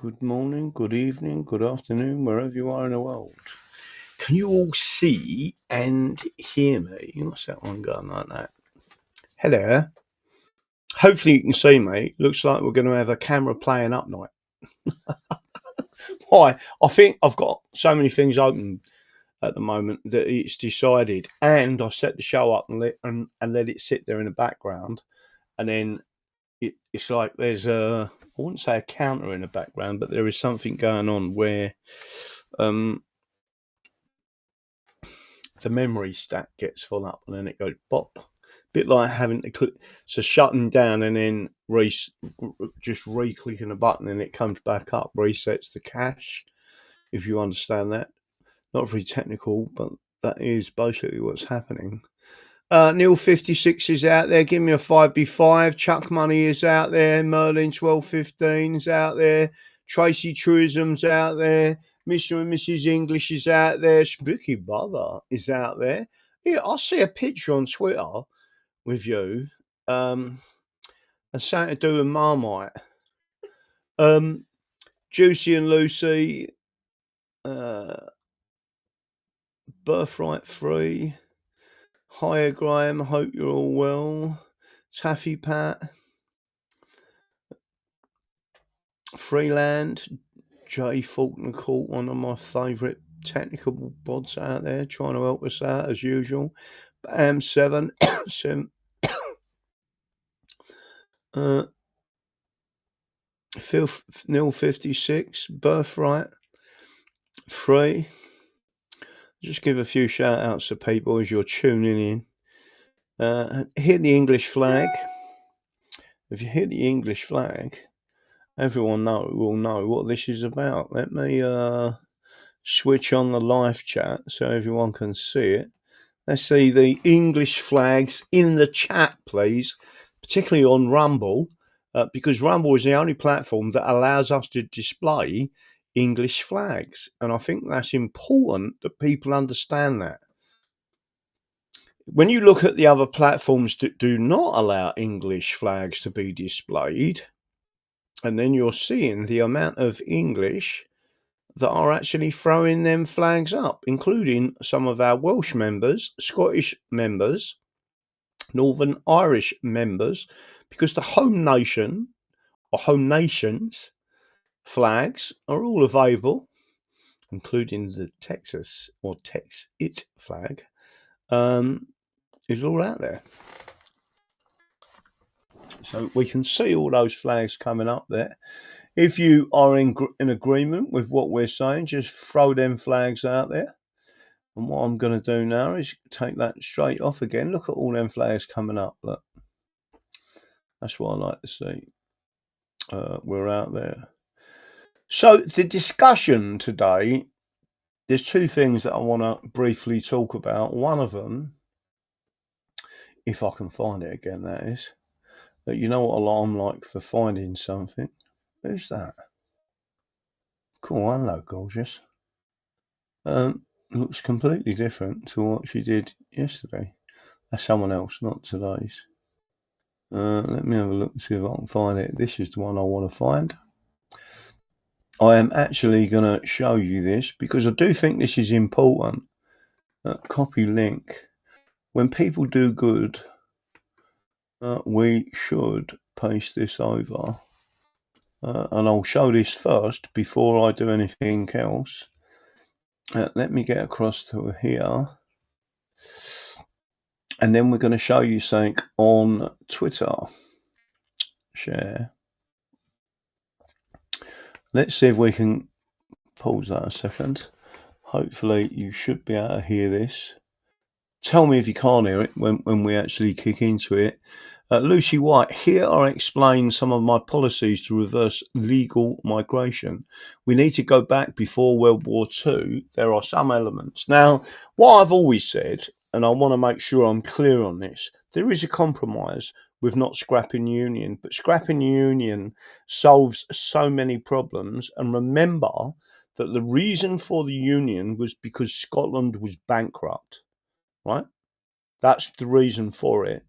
Good morning, good evening, good afternoon, wherever you are in the world. Can you all see and hear me? What's that one going like that? Hello. Hopefully you can see me. Looks like we're going to have a camera playing up night. Why? I think I've got so many things open at the moment that it's decided, and I set the show up and let it sit there in the background, and then it's like there's I wouldn't say a counter in the background, but there is something going on where the memory stack gets full up and then it goes pop. Bit like having to click, so shutting down and then just re-clicking a button and it comes back up, resets the cache, if you understand that. Not very technical, but that is basically what's happening. Neil 56 is out there. Give me a 5B5. Chuck Money is out there. Merlin 1215 is out there. Tracy Truism's out there. Mr. and Mrs. English is out there. Spooky Brother is out there. Yeah, I see a picture on Twitter with you. And something to do with Marmite. Juicy and Lucy. Birthright Free. Hiya Graham, hope you're all well. Taffy Pat. Freeland. Jay Faulkner Court, one of my favourite technical bods out there, trying to help us out as usual. Bam7. Nil 56. Birthright. Free. Just give a few shout outs to people as you're tuning in. Hit the English flag. If you hit the English flag, everyone will know what this is about. Let me switch on the live chat so everyone can see it. Let's see the English flags in the chat, please, particularly on Rumble, because Rumble is the only platform that allows us to display English flags. And I think that's important that people understand that. When you look at the other platforms that do not allow English flags to be displayed, and then you're seeing the amount of English that are actually throwing them flags up, including some of our Welsh members, Scottish members, Northern Irish members, because the home nation or home nations flags are all available, including the Texas or Tex-It flag, is all out there. So we can see all those flags coming up there. If you are in agreement with what we're saying, just throw them flags out there. And what I'm going to do now is take that straight off again. Look at all them flags coming up. Look. That's what I like to see. We're out there. So the discussion today, there's two things that I want to briefly talk about. One of them, if I can find it again, that is, that you know what I'm like for finding something. Who's that? Cool, hello, gorgeous. Looks completely different to what she did yesterday. That's someone else, not today's. Let me have a look and see if I can find it. This is the one I want to find. I am actually going to show you this because I do think this is important. Copy link. When people do good, we should paste this over. And I'll show this first before I do anything else. Let me get across to here. And then we're going to show you something on Twitter. Share. Let's see if we can pause that a second. Hopefully you should be able to hear this. Tell me if you can't hear it when we actually kick into it. Lucy White, here I explain some of my policies to reverse legal migration. We need to go back before World War II. There are some elements. Now, what I've always said, and I want to make sure I'm clear on this, there is a compromise with not scrapping the union, but scrapping the union solves so many problems. And remember that the reason for the union was because Scotland was bankrupt, right? That's the reason for it.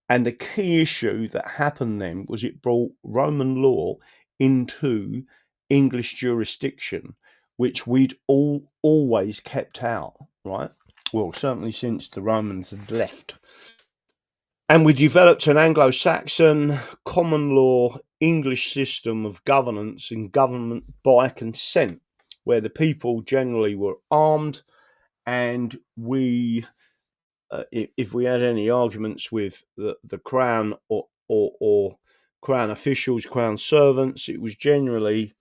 And the key issue that happened then was it brought Roman law into English jurisdiction, which we'd always kept out, right? Well, certainly since the Romans had left. And we developed an Anglo-Saxon common law English system of governance and government by consent, where the people generally were armed, and we, if we had any arguments with the crown or crown officials, crown servants, it was generally,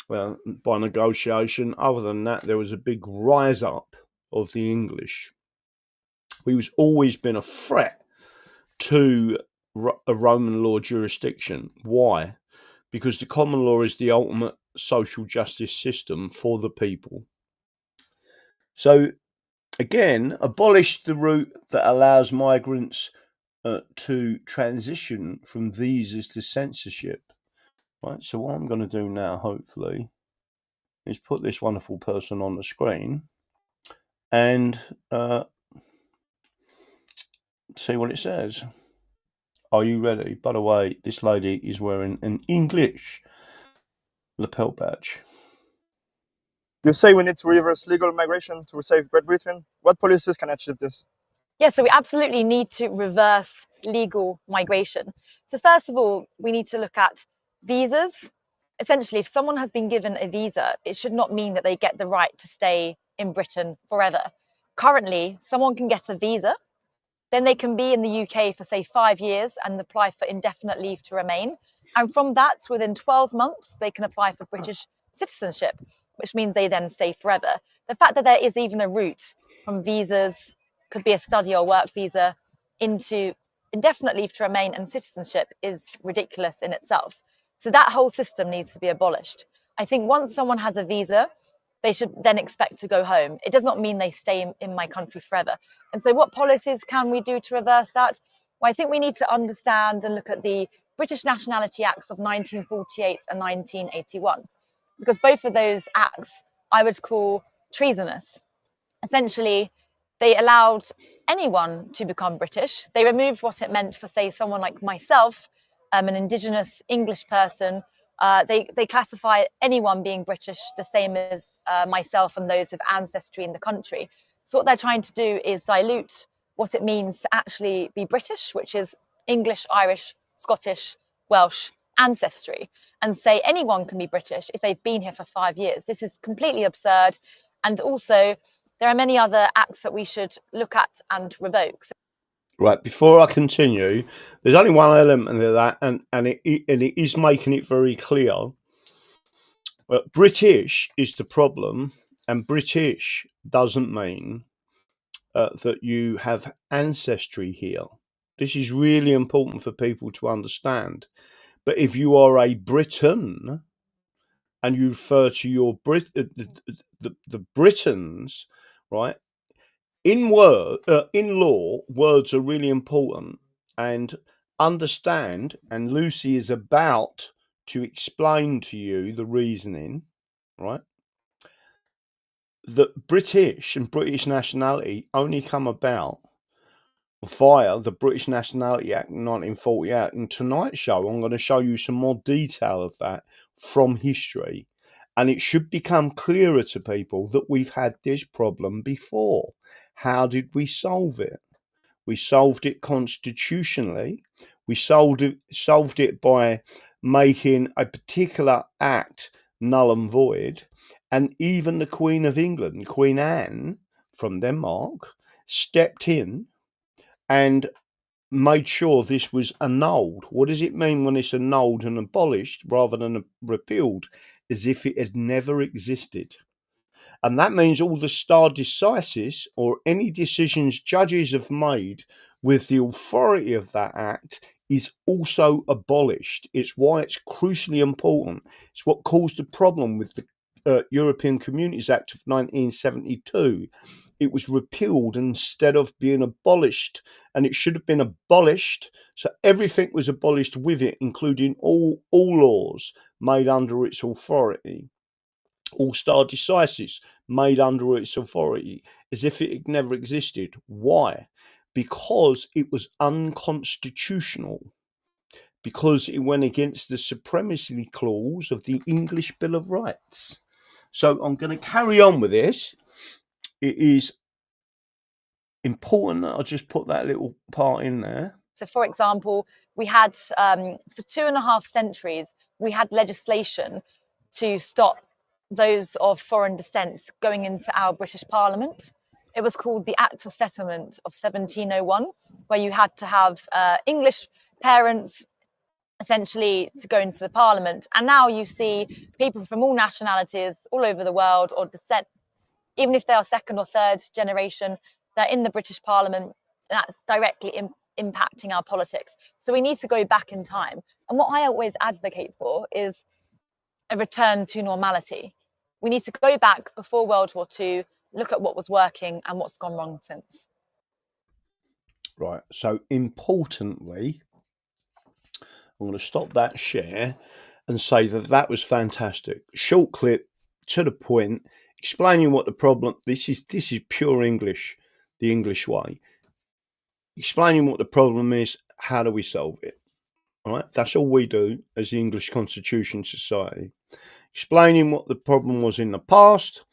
well, by negotiation. Other than that, there was a big rise up of the English. We've always been a threat to a Roman law jurisdiction. Why? Because the common law is the ultimate social justice system for the people. So again, abolish the route that allows migrants to transition from visas to censorship. Right. So what I'm going to do now, hopefully, is put this wonderful person on the screen and see what it says. Are you ready? By the way, this lady is wearing an English lapel badge. You say we need to reverse legal migration to save Great Britain. What policies can achieve this? Yeah, so we absolutely need to reverse legal migration. So first of all, we need to look at visas. Essentially, if someone has been given a visa, it should not mean that they get the right to stay in Britain forever. Currently, someone can get a visa, then they can be in the UK for, say, 5 years and apply for indefinite leave to remain. And from that, within 12 months, they can apply for British citizenship, which means they then stay forever. The fact that there is even a route from visas, could be a study or work visa, into indefinite leave to remain and citizenship is ridiculous in itself. So that whole system needs to be abolished. I think once someone has a visa, they should then expect to go home. It does not mean they stay in my country forever. And so what policies can we do to reverse that? Well, I think we need to understand and look at the British Nationality Acts of 1948 and 1981, because both of those acts I would call treasonous. Essentially, they allowed anyone to become British. They removed what it meant for, say, someone like myself, an Indigenous English person. They classify anyone being British the same as myself and those with ancestry in the country. So what they're trying to do is dilute what it means to actually be British, which is English, Irish, Scottish, Welsh ancestry, and say anyone can be British if they've been here for 5 years. This is completely absurd. And also, there are many other acts that we should look at and revoke. Right, before I continue, there's only one element of that, and it is making it very clear. British is the problem, and British doesn't mean that you have ancestry here. This is really important for people to understand. But if you are a Briton and you refer to your the Britons, right? In law, words are really important, and understand, and Lucy is about to explain to you the reasoning, right? That British and British nationality only come about via the British Nationality Act 1948. And tonight's show, I'm going to show you some more detail of that from history. And it should become clearer to people that we've had this problem before. How did we solve it? We solved it constitutionally. We solved it by making a particular act null and void. And even the Queen of England, Queen Anne from Denmark, stepped in and made sure this was annulled. What does it mean when it's annulled and abolished rather than repealed? As if it had never existed. And that means all the stare decisis or any decisions judges have made with the authority of that act is also abolished. It's why it's crucially important. It's what caused the problem with the European Communities Act of 1972. It was repealed instead of being abolished, and it should have been abolished. So everything was abolished with it, including all laws made under its authority, all stare decisis made under its authority, as if it had never existed. Why? Because it was unconstitutional. because it went against the supremacy clause of the English Bill of Rights. So I'm going to carry on with this. It is important that I just put that little part in there. So, for example, we had, for 2.5 centuries, we had legislation to stop those of foreign descent going into our British Parliament. It was called the Act of Settlement of 1701, where you had to have English parents essentially to go into the Parliament. And now you see people from all nationalities all over the world or descent, even if they are second or third generation, they're in the British Parliament, and that's directly impacting our politics. So we need to go back in time. And what I always advocate for is a return to normality. We need to go back before World War II, look at what was working and what's gone wrong since. Right. So importantly, I'm going to stop that share and say that that was fantastic. Short clip, to the point, explaining what the problem. This is pure English, the English way. Explaining what the problem is. How do we solve it? All right. That's all we do as the English Constitution Society. Explaining what the problem was in the past,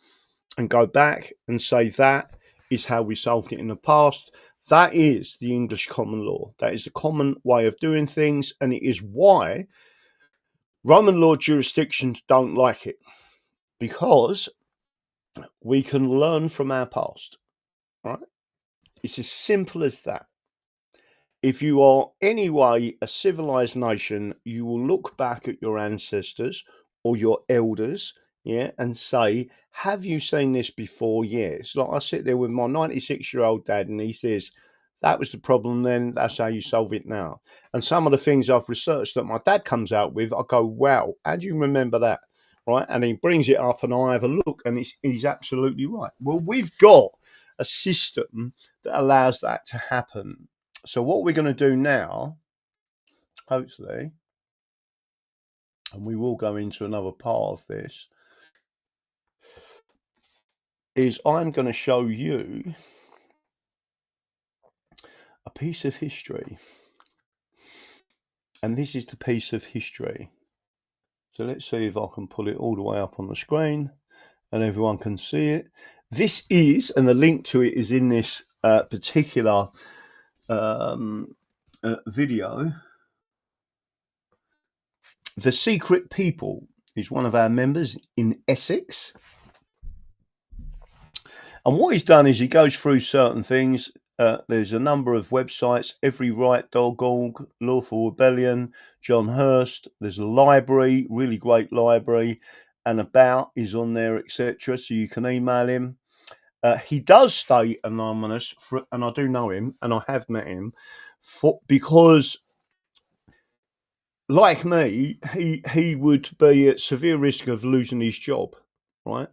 and go back and say that is how we solved it in the past. That is the English common law. That is the common way of doing things, and it is why Roman law jurisdictions don't like it, because we can learn from our past. Right? It's as simple as that. If you are anyway a civilized nation, you will look back at your ancestors or your elders, yeah, and say, have you seen this before? Yes. Like I sit there with my 96-year-old dad and he says, that was the problem then, that's how you solve it now. And some of the things I've researched that my dad comes out with, I go, wow, how do you remember that? Right? And he brings it up and I have a look and he's absolutely right. Well, we've got a system that allows that to happen. So what we're going to do now, hopefully, and we will go into another part of this, is I'm going to show you a piece of history. And this is the piece of history. So let's see if I can pull it all the way up on the screen and everyone can see it. This is, and the link to it is in this particular video. The Secret People is one of our members in Essex. And what he's done is he goes through certain things. There's a number of websites, everyrightdog.org, Lawful Rebellion, John Hurst. There's a library, really great library, and About is on there, etc. So you can email him. He does stay anonymous, and I do know him, and I have met him, because, like me, he would be at severe risk of losing his job, right?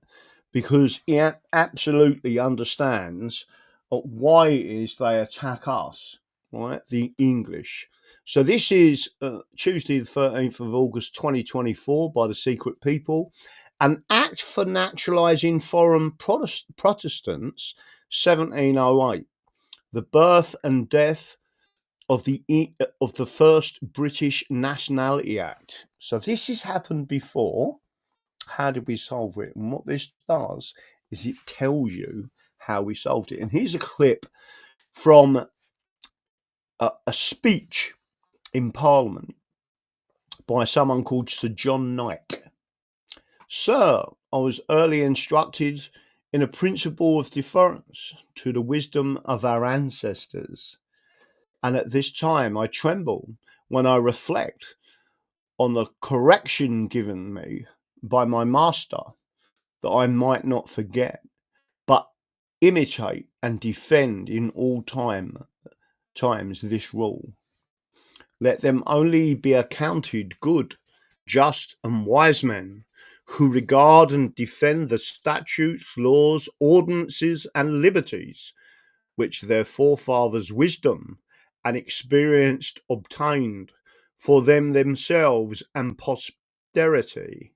Because he absolutely understands why it is they attack us, right? The English. So this is Tuesday, the 13th of August, 2024, by the Secret People. An Act for Naturalising Foreign Protestants, 1708. The birth and death of the first British Nationality Act. So this has happened before. How did we solve it? And what this does is it tells you how we solved it. And here's a clip from a speech in Parliament by someone called Sir John Knight. Sir, I was early instructed in a principle of deference to the wisdom of our ancestors. And at this time I tremble when I reflect on the correction given me by my master, that I might not forget, but imitate and defend in all times this rule. Let them only be accounted good, just, and wise men, who regard and defend the statutes, laws, ordinances, and liberties which their forefathers' wisdom and experience obtained for themselves and posterity.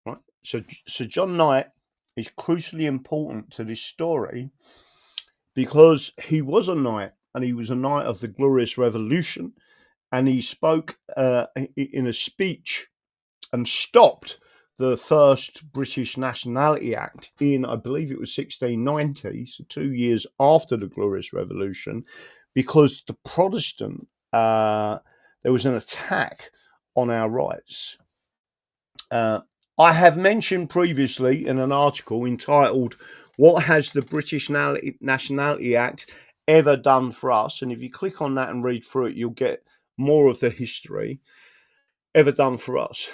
Right? So John Knight is crucially important to this story because he was a knight, and he was a knight of the Glorious Revolution, and he spoke in a speech and stopped the first British Nationality Act in, I believe it was 1690, so 2 years after the Glorious Revolution, because the Protestant, there was an attack on our rights. I have mentioned previously in an article entitled, "What has the British Nationality Act ever done for us?" And if you click on that and read through it, you'll get more of the history. Ever done for us.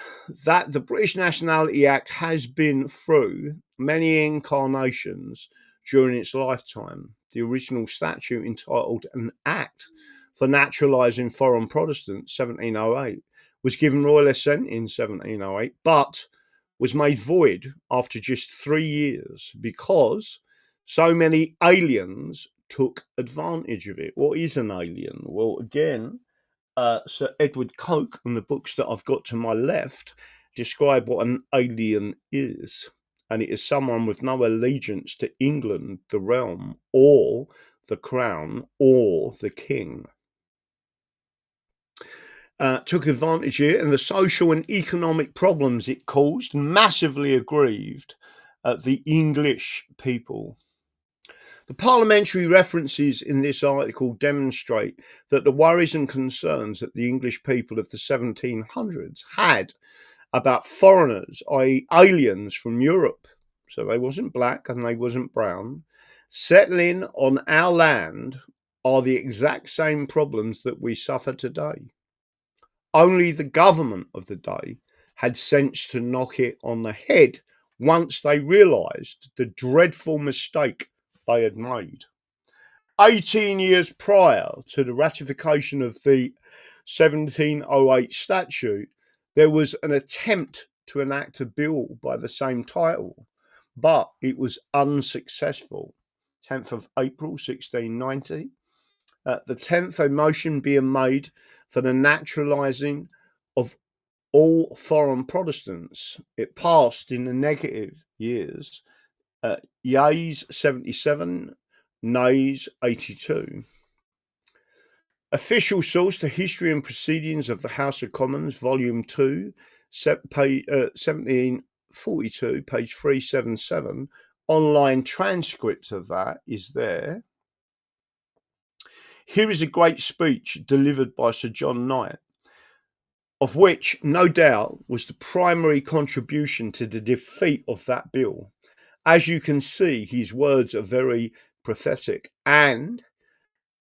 That the British Nationality Act has been through many incarnations during its lifetime. The original statute, entitled An Act for Naturalising Foreign Protestants, 1708, was given royal assent in 1708, but was made void after just 3 years because so many aliens took advantage of it. What is an alien? Well, again, Sir Edward Coke and the books that I've got to my left describe what an alien is. And it is someone with no allegiance to England, the realm, or the crown, or the king. Took advantage of it, and the social and economic problems it caused massively aggrieved the English people. The parliamentary references in this article demonstrate that the worries and concerns that the English people of the 1700s had about foreigners, i.e. aliens from Europe, so they wasn't black and they wasn't brown, settling on our land are the exact same problems that we suffer today. Only the government of the day had sense to knock it on the head once they realised the dreadful mistake they had made. 18 years prior to the ratification of the 1708 statute, there was an attempt to enact a bill by the same title, but it was unsuccessful. 10th of April 1690, the 10th, a motion being made for the naturalising of all foreign Protestants. It passed in the negative years. Yeas 77, nays 82. Official source: The History and Proceedings of the House of Commons, Volume 2, 1742, page 377. Online transcript of that is there. Here is a great speech delivered by Sir John Knight, of which, no doubt, was the primary contribution to the defeat of that bill. As you can see, his words are very prophetic and,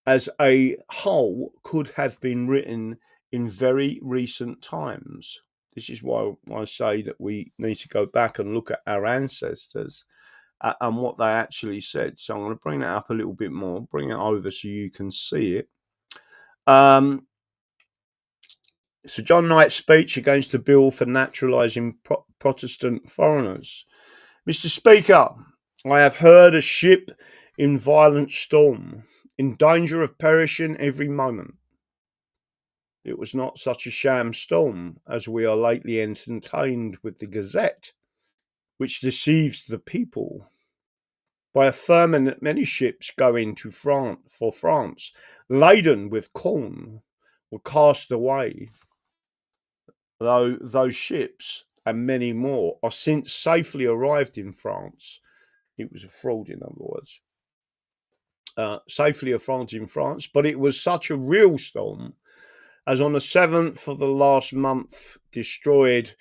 as a whole, could have been written in very recent times. This is why I say that we need to go back and look at our ancestors and what they actually said. So I'm going to bring that up a little bit more, bring it over so you can see it. So John Knight's speech against the bill for naturalising Protestant foreigners. Mr. Speaker, I have heard a ship in violent storm, in danger of perishing every moment. It was not such a sham storm as we are lately entertained with the Gazette, which deceives the people by affirming that many ships going to France, laden with corn, were cast away, though those ships and many more are since safely arrived in France. It was a fraud, in other words. Safely arrived in France, but it was such a real storm as on the 7th of the last month destroyed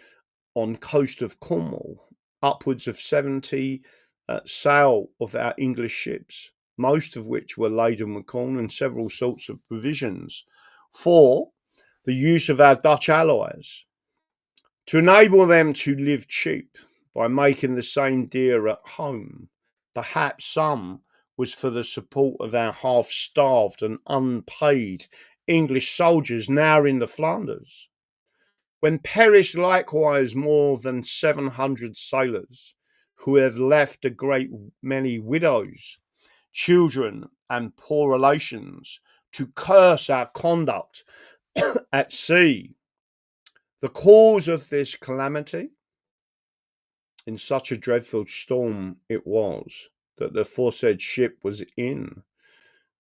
on coast of Cornwall upwards of 70 sail of our English ships, most of which were laden with corn and several sorts of provisions for the use of our Dutch allies, to enable them to live cheap by making the same dear at home. Perhaps some was for the support of our half-starved and unpaid English soldiers now in the Flanders, when perished likewise more than 700 sailors, who have left a great many widows, children, and poor relations to curse our conduct at sea. The cause of this calamity, in such a dreadful storm it was, that the aforesaid ship was in,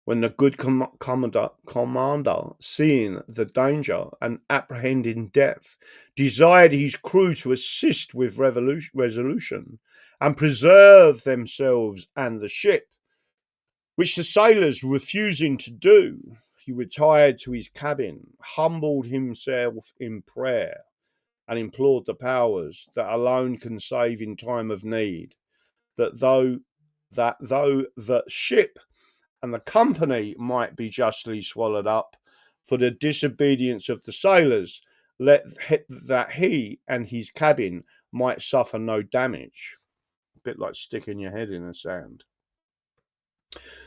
when the good commander, seeing the danger and apprehending death, desired his crew to assist with resolution and preserve themselves and the ship, which the sailors refusing to do, he retired to his cabin, humbled himself in prayer, and implored the powers that alone can save in time of need, that though the ship and the company might be justly swallowed up for the disobedience of the sailors, that he and his cabin might suffer no damage. A bit like sticking your head in the sand.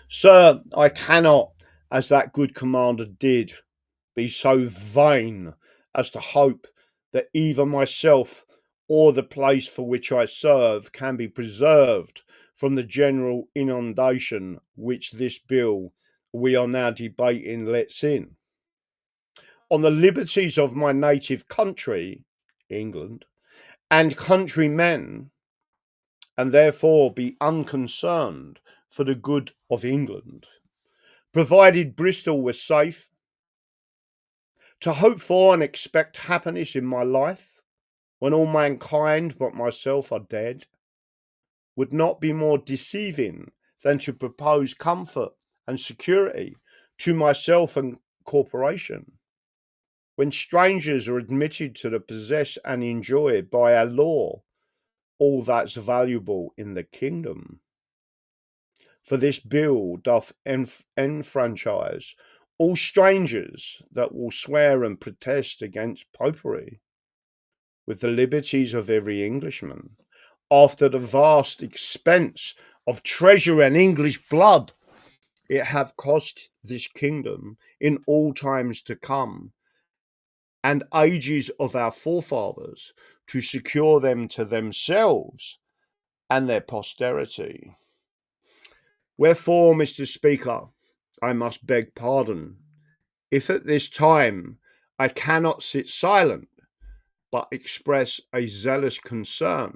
Sir, I cannot, as that good commander did, be so vain as to hope that either myself or the place for which I serve can be preserved from the general inundation which this bill we are now debating lets in. On the liberties of my native country, England, and countrymen, and therefore be unconcerned for the good of England, provided Bristol was safe, to hope for and expect happiness in my life, when all mankind but myself are dead, would not be more deceiving than to propose comfort and security to myself and corporation, when strangers are admitted to possess and enjoy by our law all that's valuable in the kingdom. For this bill doth enfranchise all strangers that will swear and protest against popery, with the liberties of every Englishman, after the vast expense of treasure and English blood it hath cost this kingdom in all times to come, and ages of our forefathers, to secure them to themselves and their posterity. Wherefore, Mr. Speaker, I must beg pardon if at this time I cannot sit silent, but express a zealous concern,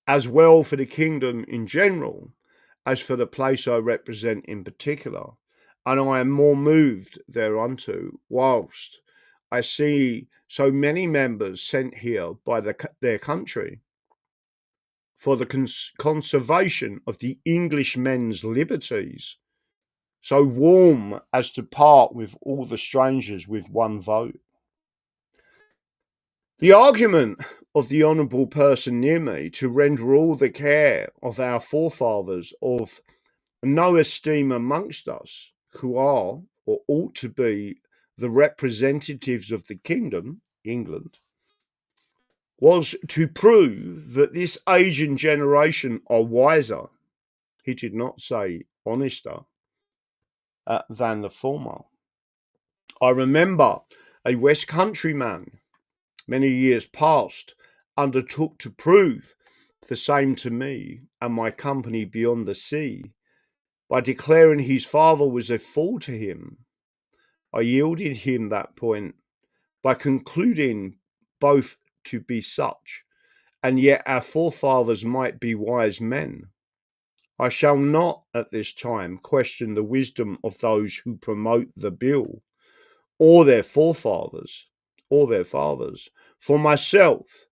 as well for the kingdom in general as for the place I represent in particular, and I am more moved thereunto, whilst I see so many members sent here by their country for the conservation of the Englishmen's liberties, so warm as to part with all the strangers with one vote. The argument of the honourable person near me to render all the care of our forefathers of no esteem amongst us, who are or ought to be the representatives of the kingdom, England, was to prove that this age and generation are wiser, he did not say honester, than the former. I remember a West Country man, many years past, undertook to prove the same to me and my company beyond the sea, by declaring his father was a fool to him. I yielded him that point by concluding both to be such, and yet our forefathers might be wise men. I shall not at this time question the wisdom of those who promote the bill, or their forefathers, or their fathers. For myself,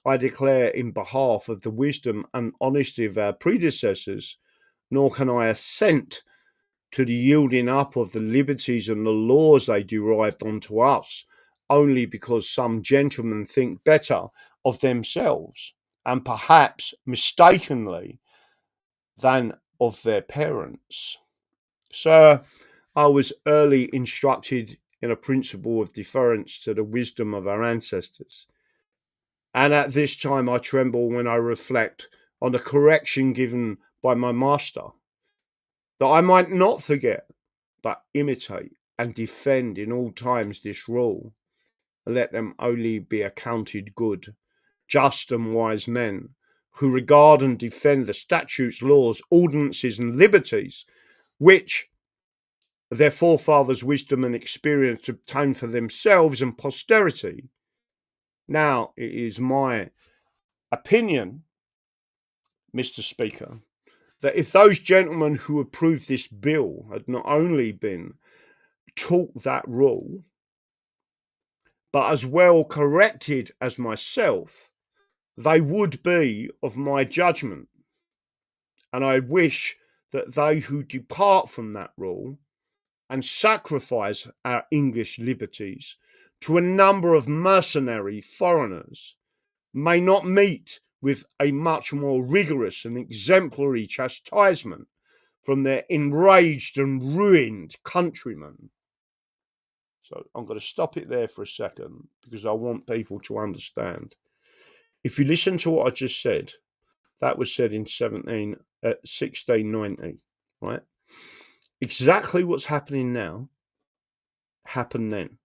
I declare in behalf of the wisdom and honesty of our predecessors, nor can I assent to the yielding up of the liberties and the laws they derived unto us, only because some gentlemen think better of themselves, and perhaps mistakenly, than of their parents. Sir, I was early instructed in a principle of deference to the wisdom of our ancestors, and at this time I tremble when I reflect on the correction given by my master, that I might not forget, but imitate and defend in all times this rule, and let them only be accounted good, just and wise men, who regard and defend the statutes, laws, ordinances, and liberties, which their forefathers' wisdom and experience obtained for themselves and posterity. Now, it is my opinion, Mr. Speaker, that if those gentlemen who approved this bill had not only been taught that rule, but as well corrected as myself, they would be of my judgment. And I wish that they who depart from that rule and sacrifice our English liberties to a number of mercenary foreigners may not meet with a much more rigorous and exemplary chastisement from their enraged and ruined countrymen. So I'm going to stop it there for a second because I want people to understand. If you listen to what I just said, that was said in 1690, right? Exactly what's happening now happened then.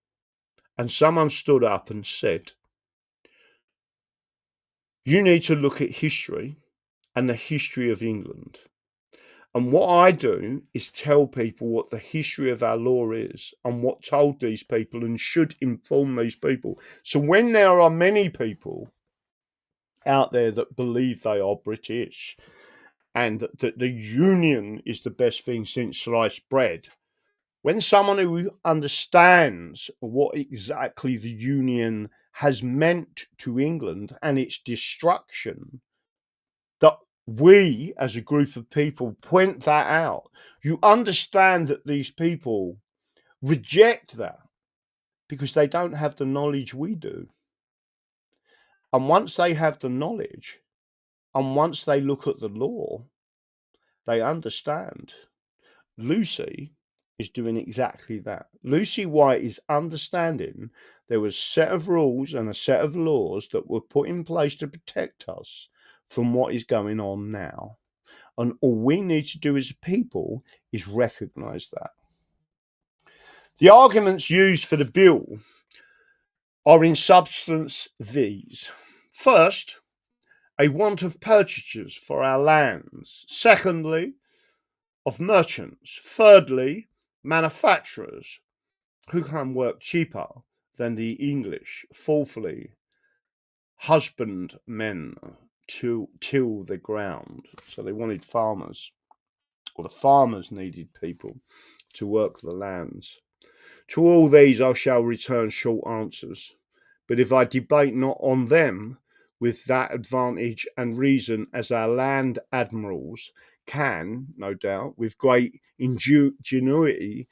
And someone stood up and said, you need to look at history and the history of England. And what I do is tell people what the history of our law is and what told these people and should inform these people. So when there are many people out there that believe they are British and that the union is the best thing since sliced bread, when someone who understands what exactly the union has meant to England and its destruction, that we as a group of people point that out, you understand that these people reject that because they don't have the knowledge we do. And once they have the knowledge, and once they look at the law, they understand. Lucy is doing exactly that. Lucy White is understanding there was a set of rules and a set of laws that were put in place to protect us from what is going on now. And all we need to do as a people is recognise that. The arguments used for the bill are in substance these. First, a want of purchasers for our lands. Secondly, of merchants. Thirdly, manufacturers who can work cheaper than the English. Fourthly, husbandmen to till the ground. So they wanted farmers, or the farmers needed people to work the lands. To all these I shall return short answers, but if I debate not on them with that advantage and reason as our land admirals can, no doubt, with great ingenuity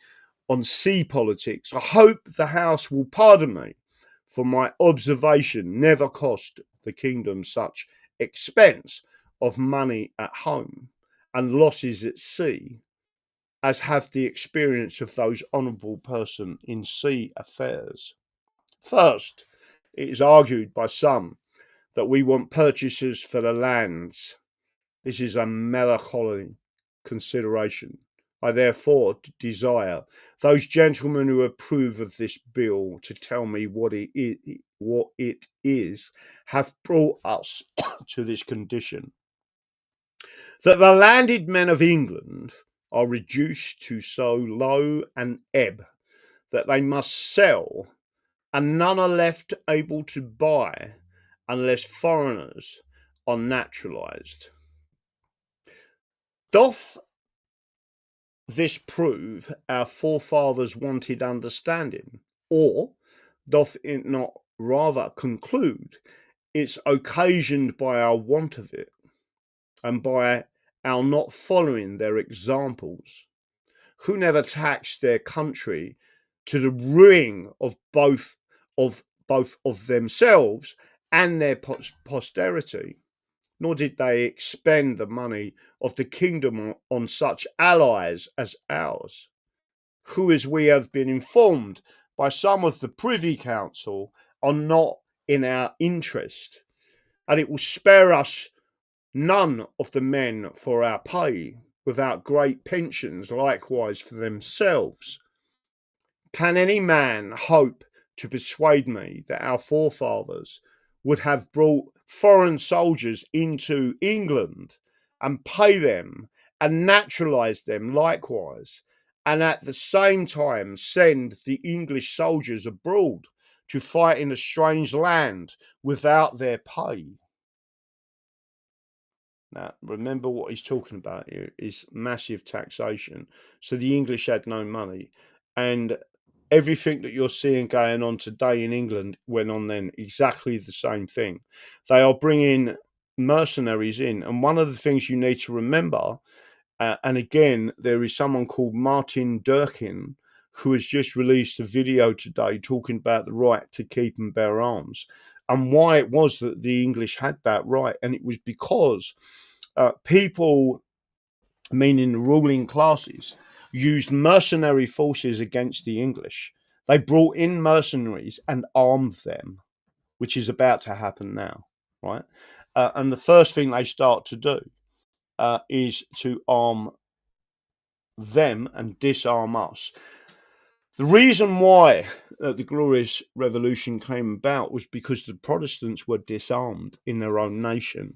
on sea politics, I hope the House will pardon me, for my observation never cost the kingdom such expense of money at home and losses at sea as have the experience of those honourable persons in sea affairs. First, it is argued by some that we want purchasers for the lands. This is a melancholy consideration. I therefore desire those gentlemen who approve of this bill to tell me what it is have brought us to this condition. That the landed men of England are reduced to so low an ebb that they must sell, and none are left able to buy unless foreigners are naturalised. Doth this prove our forefathers wanted understanding, or doth it not rather conclude it's occasioned by our want of it, and by our not following their examples, who never taxed their country to the ruin of both of themselves and their posterity, nor did they expend the money of the kingdom on such allies as ours, who, as we have been informed by some of the Privy Council, are not in our interest, and it will spare us none of the men for our pay, without great pensions likewise for themselves. Can any man hope to persuade me that our forefathers would have brought foreign soldiers into England and pay them and naturalise them likewise, and at the same time send the English soldiers abroad to fight in a strange land without their pay? Now, remember what he's talking about here is massive taxation. So the English had no money, and everything that you're seeing going on today in England went on then, exactly the same thing. They are bringing mercenaries in, and one of the things you need to remember, and again, there is someone called Martin Durkin who has just released a video today talking about the right to keep and bear arms and why it was that the English had that right. And it was because people, meaning the ruling classes, used mercenary forces against the English. They brought in mercenaries and armed them, which is about to happen now, right? And the first thing they start to do is to arm them and disarm us. The reason why the Glorious Revolution came about was because the Protestants were disarmed in their own nation,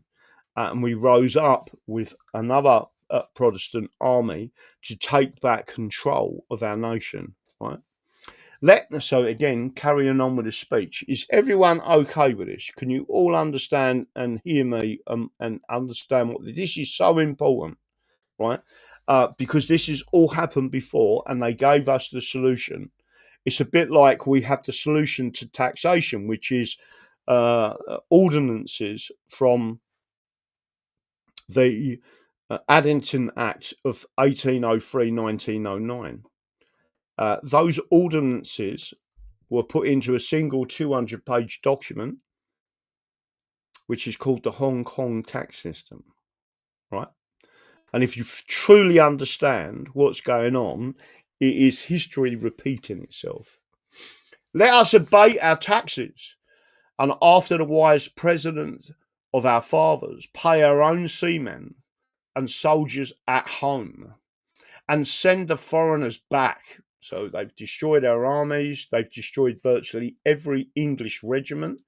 and we rose up with another Protestant army to take back control of our nation, right? So again, carrying on with the speech, is everyone okay with this? Can you all understand and hear me and understand what this is so important, right? Because this has all happened before and they gave us the solution. It's a bit like we have the solution to taxation, which is ordinances from the Addington Act of 1803-1909. Those ordinances were put into a single 200-page document, which is called the Hong Kong tax system, right? And if you truly understand what's going on, it is history repeating itself. Let us abate our taxes, and after the wise precedent of our fathers, pay our own seamen and soldiers at home, and send the foreigners back. So they've destroyed our armies, they've destroyed virtually every English regiment,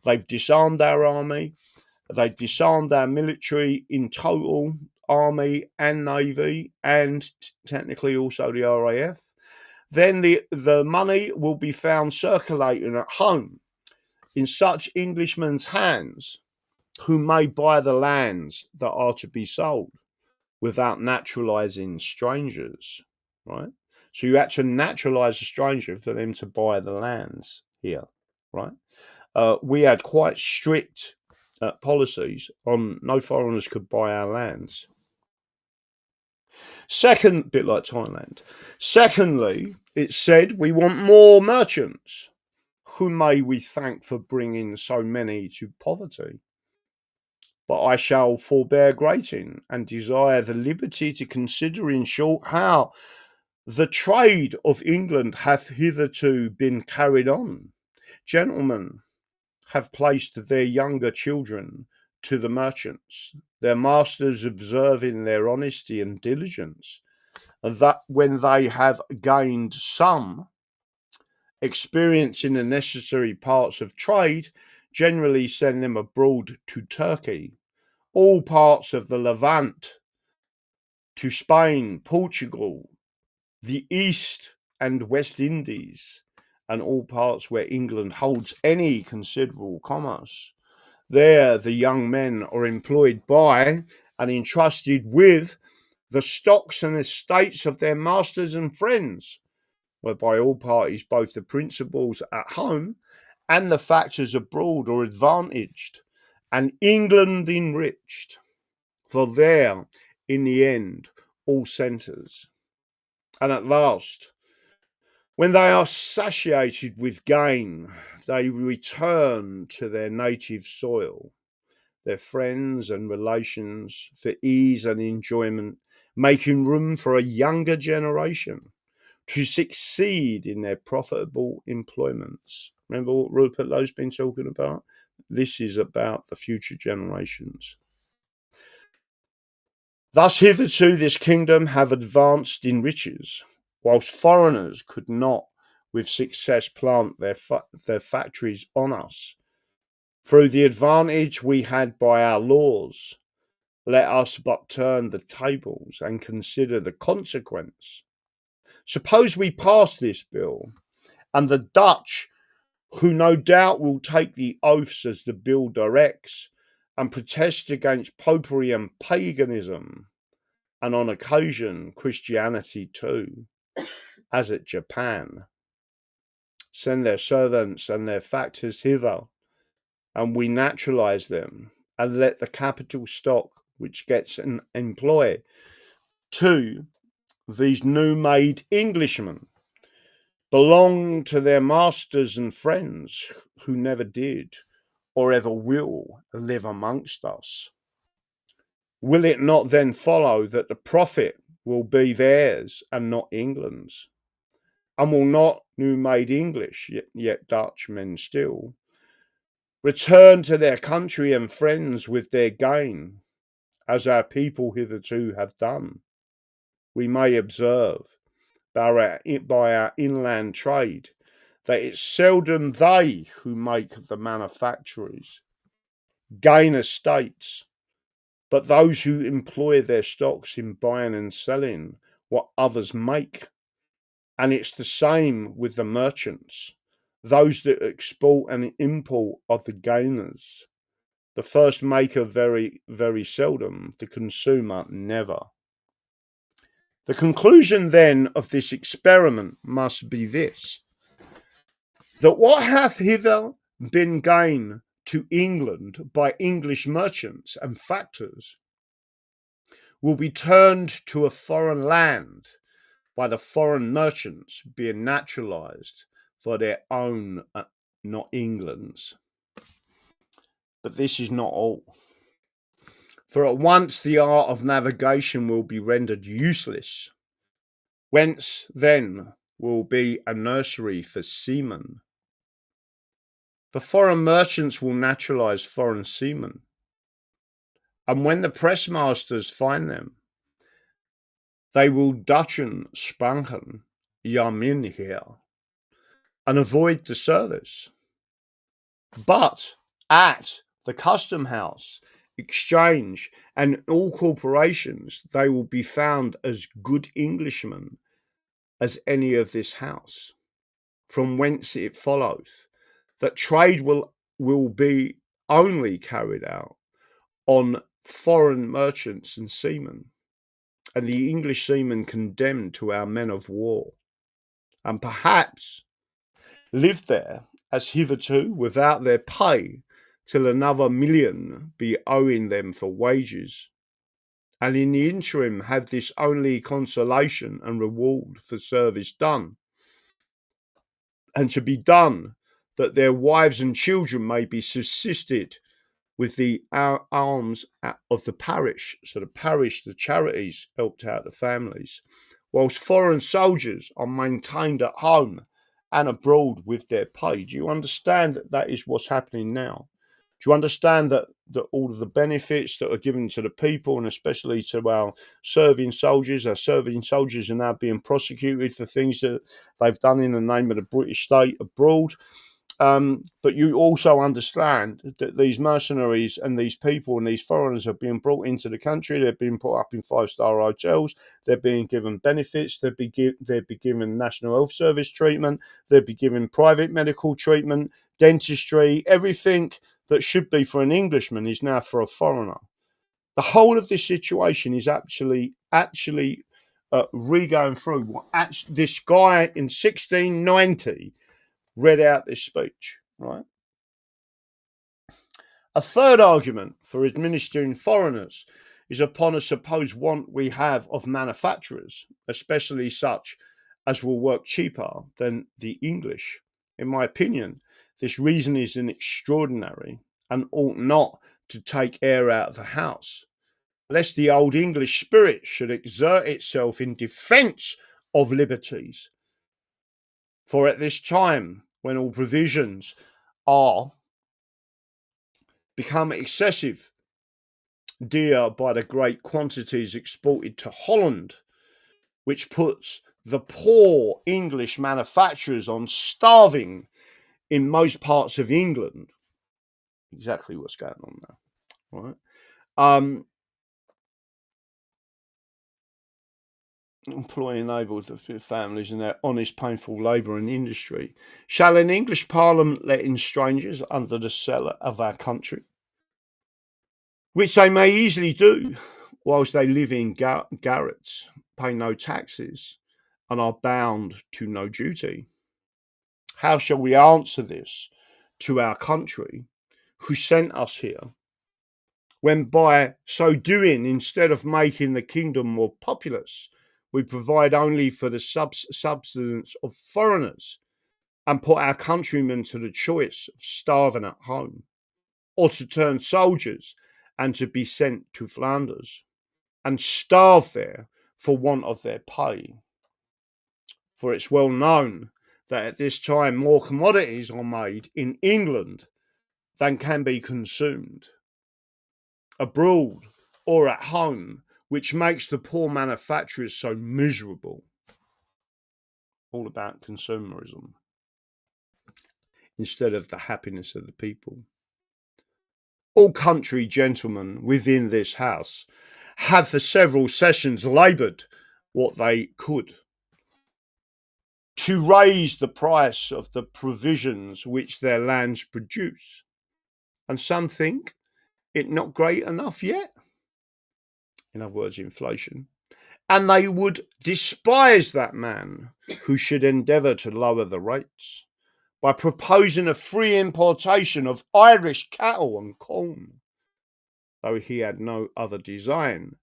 they've disarmed our army, they've disarmed our military in total, army and navy, and technically also the RAF. Then the money will be found circulating at home in such Englishmen's hands who may buy the lands that are to be sold without naturalizing strangers, right? So you had to naturalize a stranger for them to buy the lands here, right? We had quite strict policies on no foreigners could buy our lands. Second, bit like Thailand. Secondly, it said we want more merchants. Who may we thank for bringing so many to poverty? But I shall forbear grating and desire the liberty to consider in short how the trade of England hath hitherto been carried on. Gentlemen have placed their younger children to the merchants, their masters observing their honesty and diligence, and that when they have gained some experience in the necessary parts of trade, generally send them abroad to Turkey, all parts of the Levant, to Spain, Portugal, the East and West Indies, and all parts where England holds any considerable commerce. There the young men are employed by and entrusted with the stocks and estates of their masters and friends, whereby all parties, both the principals at home and the factors abroad, are advantaged, and England enriched. For there, in the end, all centres. And at last, when they are satiated with gain, they return to their native soil, their friends and relations, for ease and enjoyment, making room for a younger generation to succeed in their profitable employments. Remember what Rupert Lowe's been talking about? This is about the future generations. Thus hitherto this kingdom have advanced in riches, whilst foreigners could not with success plant their factories on us. Through the advantage we had by our laws, let us but turn the tables and consider the consequence. Suppose we pass this bill, and the Dutch, who no doubt will take the oaths as the bill directs, and protest against popery and paganism, and on occasion Christianity too, as at Japan. Send their servants and their factors hither, and we naturalize them, and let the capital stock which gets an employ to these new-made Englishmen belong to their masters and friends who never did or ever will live amongst us. Will it not then follow that the profit will be theirs and not England's? And will not new-made English, yet Dutchmen still, return to their country and friends with their gain, as our people hitherto have done? We may observe by our inland trade that it's seldom they who make the manufactories, gain estates, but those who employ their stocks in buying and selling what others make. And it's the same with the merchants. Those that export and import are the gainers. The first maker very, very seldom, the consumer never. The conclusion then of this experiment must be this: that what hath hither been gained to England by English merchants and factors will be turned to a foreign land by the foreign merchants being naturalized for their own, not England's. But this is not all. For at once the art of navigation will be rendered useless, whence then will be a nursery for seamen. For foreign merchants will naturalize foreign seamen, and when the press masters find them, they will Dutchen spanken Yamin here and avoid the service. But at the custom house, exchange, and all corporations, they will be found as good Englishmen as any of this house. From whence it follows that trade will be only carried out on foreign merchants and seamen, and the English seamen condemned to our men of war, and perhaps live there as hitherto without their pay till another million be owing them for wages, and in the interim have this only consolation and reward for service done, and to be done that their wives and children may be subsisted with the alms of the parish. So the parish, the charities, helped out the families, whilst foreign soldiers are maintained at home and abroad with their pay. Do you understand that that is what's happening now? Do you understand that all of the benefits that are given to the people, and especially to our serving soldiers are now being prosecuted for things that they've done in the name of the British state abroad? But you also understand that these mercenaries and these people and these foreigners are being brought into the country. They're being put up in 5-star hotels. They're being given benefits. They'd be given National Health Service treatment. They'd be given private medical treatment, dentistry, everything that should be for an Englishman is now for a foreigner. The whole of this situation is actually re-going through what this guy in 1690 read out this speech, right? A third argument for administering foreigners is upon a supposed want we have of manufacturers, especially such as will work cheaper than the English. In my opinion, this reason is an extraordinary and ought not to take air out of the house, lest the old English spirit should exert itself in defence of liberties. For at this time, when all provisions are become excessive dear by the great quantities exported to Holland, which puts the poor English manufacturers on starving in most parts of England. Exactly what's going on now, right? Employee enabled the families in their honest, painful labour and industry. Shall an English Parliament let in strangers under the cellar of our country? which they may easily do whilst they live in garrets, pay no taxes, and are bound to no duty. How shall we answer this to our country, who sent us here, when by so doing, instead of making the kingdom more populous, we provide only for the subsistence of foreigners and put our countrymen to the choice of starving at home, or to turn soldiers and to be sent to Flanders and starve there for want of their pay? For it's well known that at this time more commodities are made in England than can be consumed abroad or at home, which makes the poor manufacturers so miserable. All about consumerism instead of the happiness of the people. All country gentlemen within this house have for several sessions laboured what they could to raise the price of the provisions which their lands produce, and some think it not great enough yet. In other words, inflation. And they would despise that man who should endeavour to lower the rates by proposing a free importation of Irish cattle and corn, though he had no other design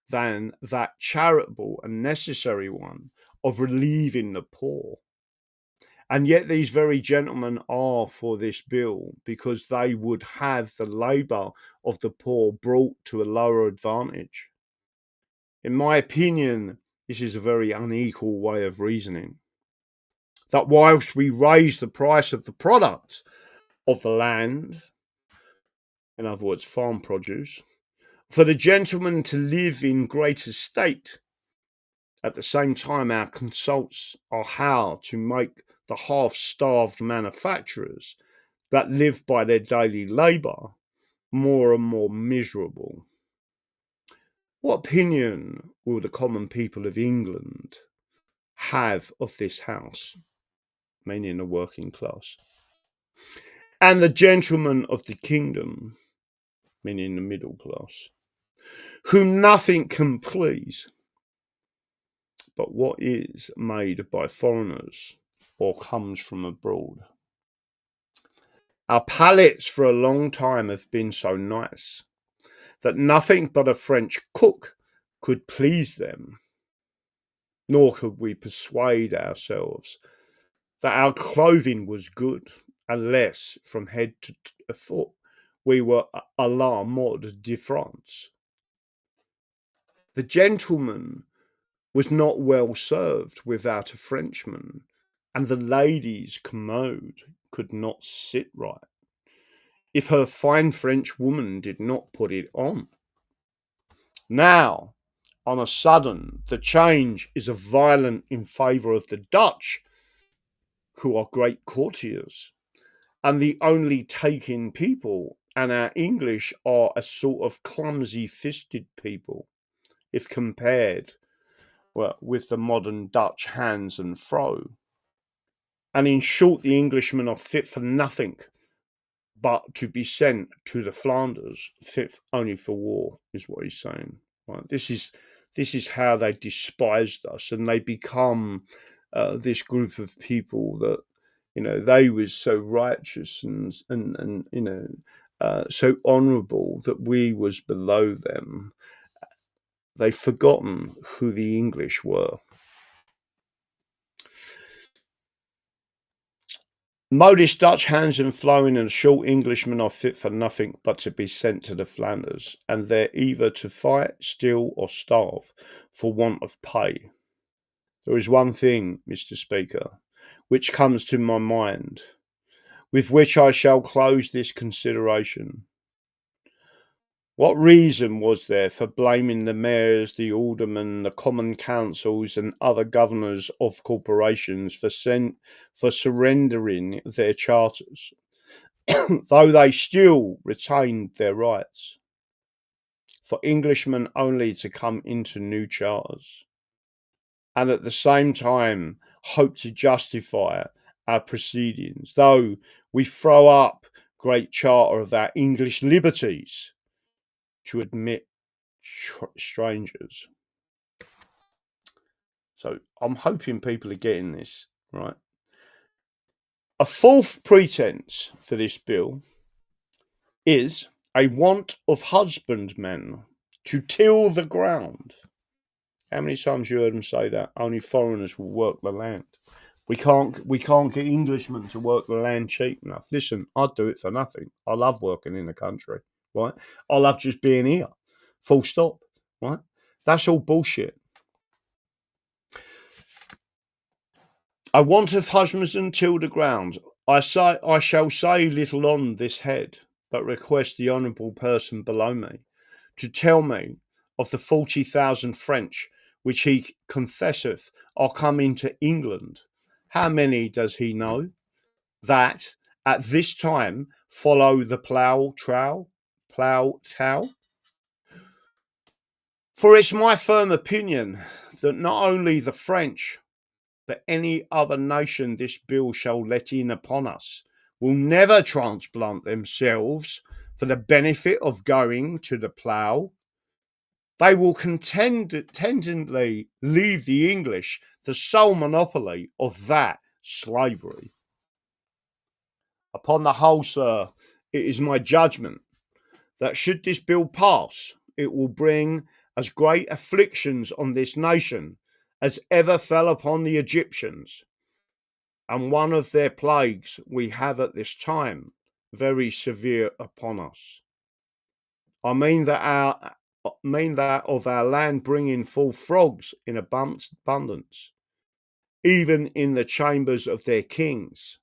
than that charitable and necessary one of relieving the poor. And yet these very gentlemen are for this bill, because they would have the labour of the poor brought to a lower advantage. In my opinion, this is a very unequal way of reasoning. That whilst we raise the price of the product of the land, in other words, farm produce, for the gentleman to live in greater state, at the same time our consults are how to make the half-starved manufacturers that live by their daily labour more and more miserable. What opinion will the common people of England have of this house, meaning the working class, and the gentlemen of the kingdom, meaning the middle class, whom nothing can please but what is made by foreigners or comes from abroad? Our palates for a long time have been so nice that nothing but a French cook could please them, nor could we persuade ourselves that our clothing was good unless from head to foot we were à la mode de France. The gentleman was not well served without a Frenchman, and the lady's commode could not sit right if her fine French woman did not put it on. Now, on a sudden, the change is violent in favour of the Dutch, who are great courtiers, and the only taking people, and our English are a sort of clumsy-fisted people, if compared with the modern Dutch Hans and Fro. And in short, the Englishmen are fit for nothing but to be sent to the Flanders, fit only for war, is what he's saying. Right? This is how they despised us, and they become this group of people that, you know, they was so righteous and you know, so honourable that we was below them. They've forgotten who the English were. Modest Dutch hands and flowing and short Englishmen are fit for nothing but to be sent to the Flanders, and they're either to fight, steal, or starve for want of pay. There is one thing, Mr. Speaker, which comes to my mind, with which I shall close this consideration. What reason was there for blaming the mayors, the aldermen, the common councils, and other governors of corporations for surrendering their charters, though they still retained their rights, for Englishmen only to come into new charters, and at the same time hope to justify our proceedings, though we throw up great charter of our English liberties, to admit strangers. So I'm hoping people are getting this, right? A fourth pretense for this bill is a want of husbandmen to till the ground. How many times you heard them say that? Only foreigners will work the land. We can't get Englishmen to work the land cheap enough. Listen, I'd do it for nothing. I love working in the country, right? I love just being here. Full stop, right? That's all bullshit. I want of husbandmen till the ground. I shall say little on this head, but request the honourable person below me to tell me of the 40,000 French which he confesseth are come into England. How many does he know that at this time follow the plough tail? For it's my firm opinion that not only the French, but any other nation this bill shall let in upon us will never transplant themselves for the benefit of going to the plough. They will contentedly leave the English the sole monopoly of that slavery. Upon the whole, sir, it is my judgment that should this bill pass, it will bring as great afflictions on this nation as ever fell upon the Egyptians. And one of their plagues we have at this time very severe upon us. I mean that of our land bringing forth frogs in abundance, even in the chambers of their kings.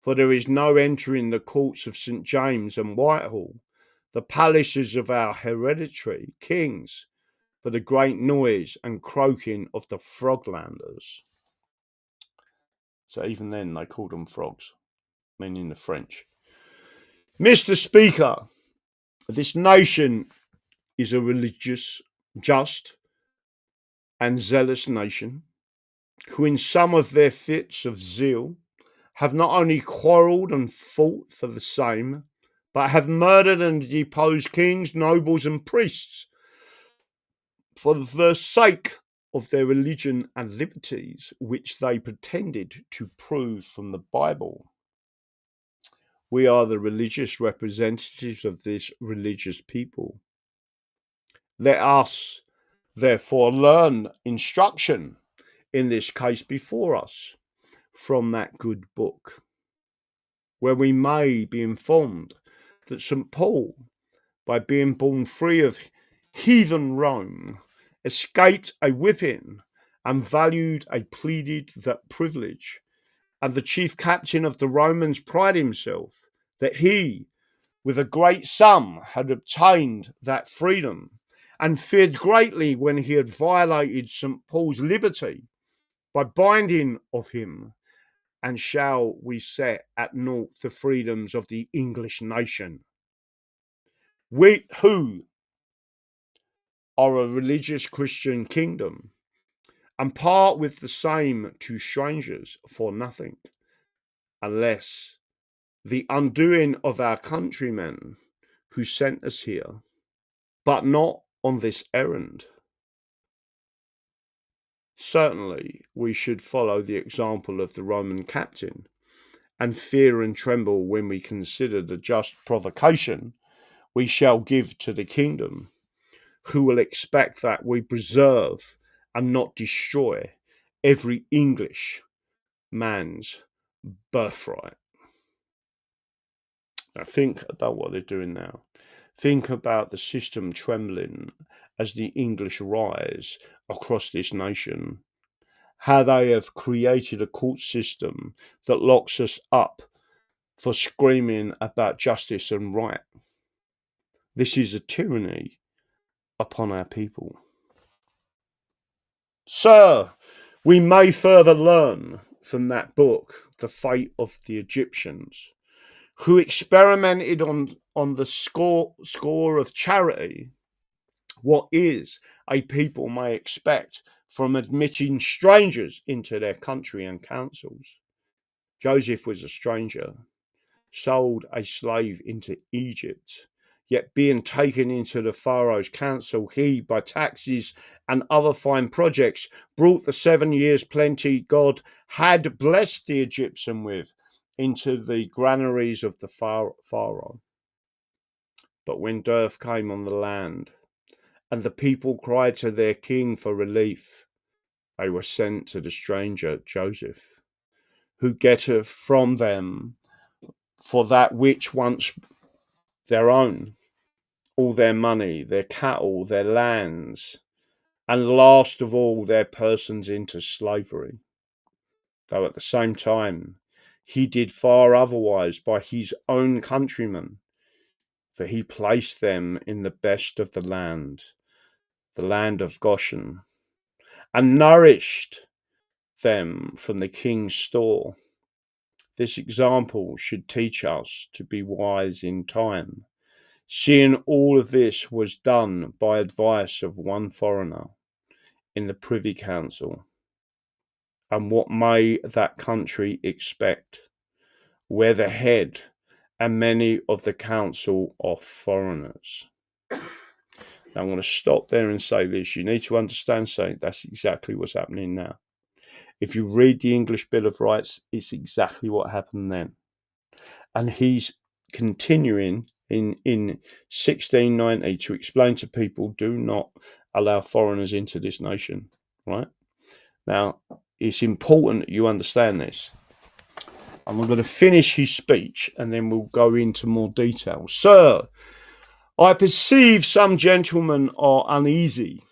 For there is no entering the courts of St. James and Whitehall, the palaces of our hereditary kings, for the great noise and croaking of the froglanders. So even then they called them frogs, meaning the French. Mr. Speaker, this nation is a religious, just, and zealous nation, who in some of their fits of zeal have not only quarrelled and fought for the same, but have murdered and deposed kings, nobles, and priests for the sake of their religion and liberties, which they pretended to prove from the Bible. We are the religious representatives of this religious people. Let us, therefore, learn instruction in this case before us from that good book, where we may be informed that St. Paul, by being born free of heathen Rome, escaped a whipping and valued a pleaded that privilege. And the chief captain of the Romans prided himself that he, with a great sum, had obtained that freedom, and feared greatly when he had violated St. Paul's liberty by binding of him. And shall we set at naught the freedoms of the English nation? We who are a religious Christian kingdom, and part with the same to strangers for nothing, unless the undoing of our countrymen who sent us here, but not on this errand. Certainly we should follow the example of the Roman captain, and fear and tremble when we consider the just provocation we shall give to the kingdom, who will expect that we preserve and not destroy every English man's birthright. Now think about what they're doing now. Think about the system trembling as the English rise across this nation. How they have created a court system that locks us up for screaming about justice and right. This is a tyranny upon our people. Sir, we may further learn from that book the fate of the Egyptians, who experimented on the score of charity, what is a people may expect from admitting strangers into their country and councils. Joseph was a stranger, sold a slave into Egypt, yet being taken into the Pharaoh's council, he, by taxes and other fine projects, brought the 7 years' plenty God had blessed the Egyptian with into the granaries of the Pharaoh. But when dearth came on the land, and the people cried to their king for relief, they were sent to the stranger Joseph, who getteth from them for that which once their own, all their money, their cattle, their lands, and last of all their persons into slavery. Though at the same time he did far otherwise by his own countrymen, for he placed them in the best of the land of Goshen, and nourished them from the king's store. This example should teach us to be wise in time, seeing all of this was done by advice of one foreigner in the Privy Council. And what may that country expect, where the head and many of the council are foreigners? Now, I'm going to stop there and say this. You need to understand something. That's exactly what's happening now. If you read the English Bill of Rights, it's exactly what happened then. And he's continuing in 1690 to explain to people, do not allow foreigners into this nation, right? Now, it's important that you understand this. And I'm going to finish his speech and then we'll go into more detail. Sir, I perceive some gentlemen are uneasy.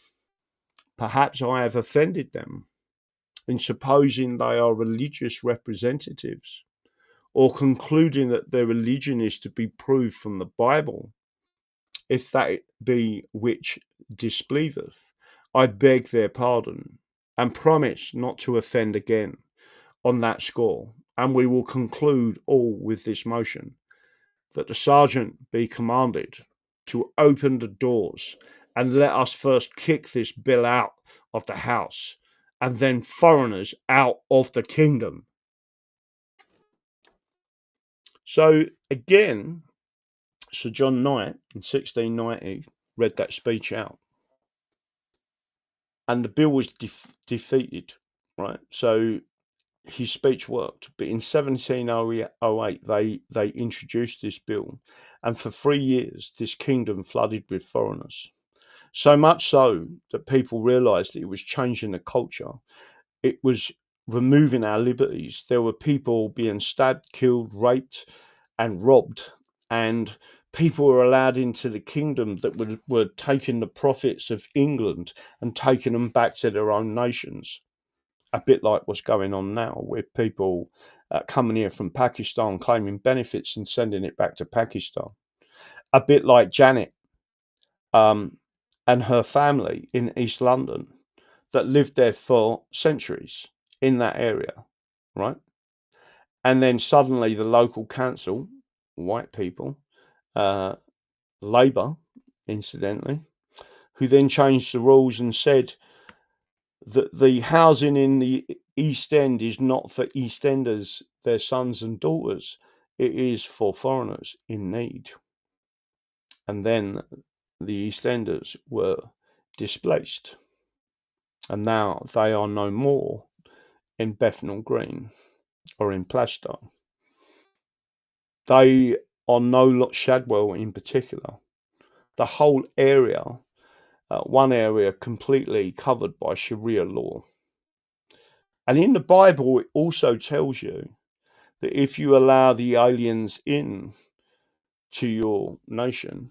Perhaps I have offended them in supposing they are religious representatives, or concluding that their religion is to be proved from the Bible. If that be which displeaseth, I beg their pardon, and promise not to offend again on that score, and we will conclude all with this motion, that the sergeant be commanded to open the doors, and let us first kick this bill out of the house, and then foreigners out of the kingdom. So again, Sir John Knight in 1690 read that speech out, and the bill was defeated, right? So his speech worked, but in 1708 they introduced this bill, and for 3 years this kingdom flooded with foreigners. So much so that people realised that it was changing the culture. It was removing our liberties. There were people being stabbed, killed, raped, and robbed, and people were allowed into the kingdom that were taking the profits of England and taking them back to their own nations. A bit like what's going on now with people coming here from Pakistan, claiming benefits and sending it back to Pakistan. A bit like Janet and her family in East London that lived there for centuries in that area, right? And then suddenly the local council, white people, Labour, incidentally, who then changed the rules and said that the housing in the East End is not for East Enders, their sons and daughters. It is for foreigners in need. And then the East Enders were displaced. And now they are no more in Bethnal Green or in Plaistow. They are no Shadwell in particular. The whole area, one area completely covered by Sharia law. And in the Bible, it also tells you that if you allow the aliens in to your nation,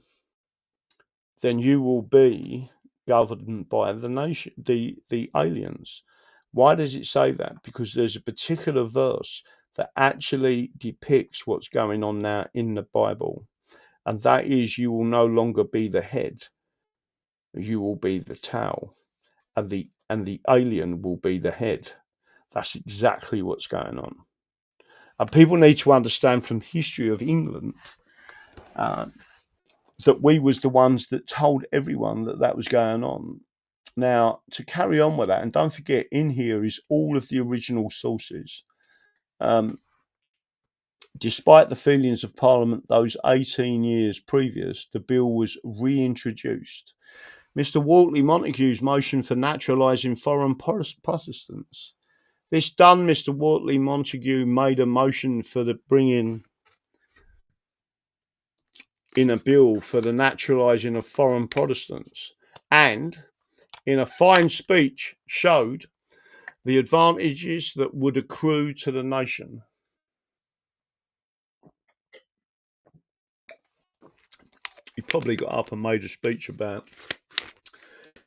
then you will be governed by the nation, the aliens. Why does it say that? Because there's a particular verse that actually depicts what's going on now in the Bible. And that is, you will no longer be the head, you will be the tail, and the alien will be the head. That's exactly what's going on. And people need to understand from history of England that we was the ones that told everyone that that was going on. Now, to carry on with that, and don't forget, in here is all of the original sources. Despite the feelings of Parliament those 18 years previous, the bill was reintroduced. Mr. Wortley Montagu's motion for naturalising foreign Protestants. This done, Mr. Wortley Montagu made a motion for the bringing in a bill for the naturalising of foreign Protestants, and in a fine speech showed the advantages that would accrue to the nation. He probably got up and made a speech about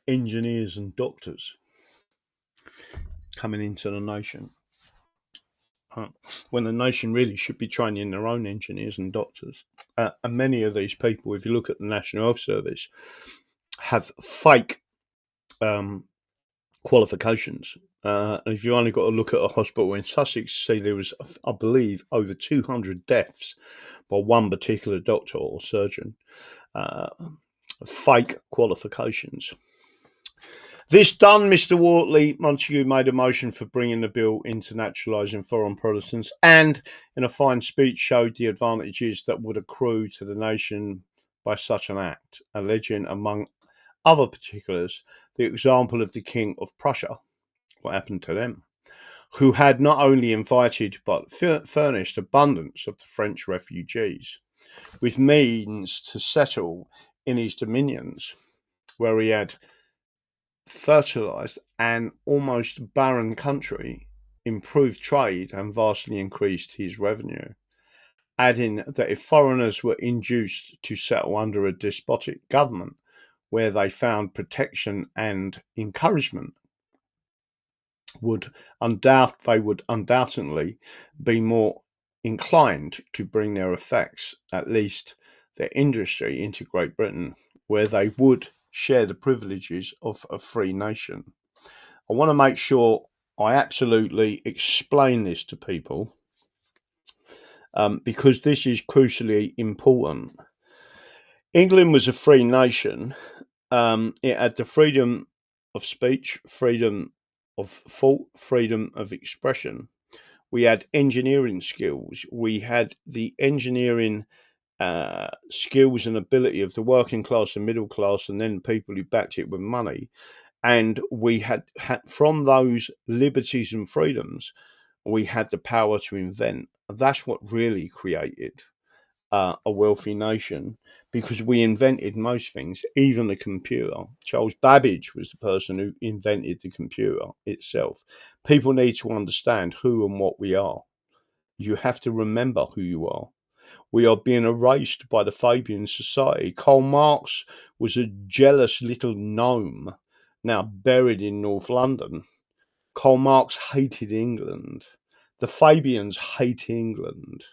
engineers and doctors coming into the nation, when the nation really should be training their own engineers and doctors. And many of these people, if you look at the National Health Service, have fake qualifications. If you only got to look at a hospital in Sussex, see there was, I believe, over 200 deaths by one particular doctor or surgeon. Fake qualifications. This done, Mr. Wortley Montagu made a motion for bringing the bill into naturalising foreign Protestants, and in a fine speech showed the advantages that would accrue to the nation by such an act, alleging, among other particulars, the example of the King of Prussia, what happened to them, who had not only invited but furnished abundance of the French refugees with means to settle in his dominions, where he had fertilised an almost barren country, improved trade, and vastly increased his revenue, adding that if foreigners were induced to settle under a despotic government where they found protection and encouragement, they would undoubtedly be more inclined to bring their effects, at least their industry, into Great Britain, where they would share the privileges of a free nation. I want to make sure I absolutely explain this to people, because this is crucially important. England was a free nation. It had the freedom of speech, freedom of thought, freedom of expression. We had engineering skills. We had the engineering skills and ability of the working class and middle class, and then people who backed it with money. And we had from those liberties and freedoms, we had the power to invent. That's what really created a wealthy nation, because we invented most things, even the computer. Charles Babbage was the person who invented the computer itself. People need to understand who and what we are. You have to remember who you are. We are being erased by the Fabian Society. Karl Marx was a jealous little gnome, now buried in North London. Karl Marx hated England. The Fabians hate England.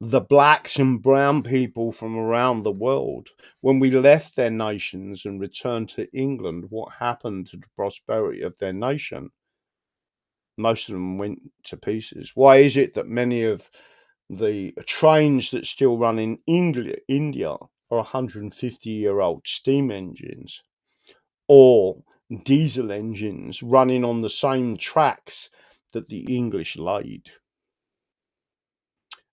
The blacks and brown people from around the world, when we left their nations and returned to England, what happened to the prosperity of their nation? Most of them went to pieces. Why is it that many of the trains that still run in India are 150-year-old steam engines or diesel engines running on the same tracks that the English laid?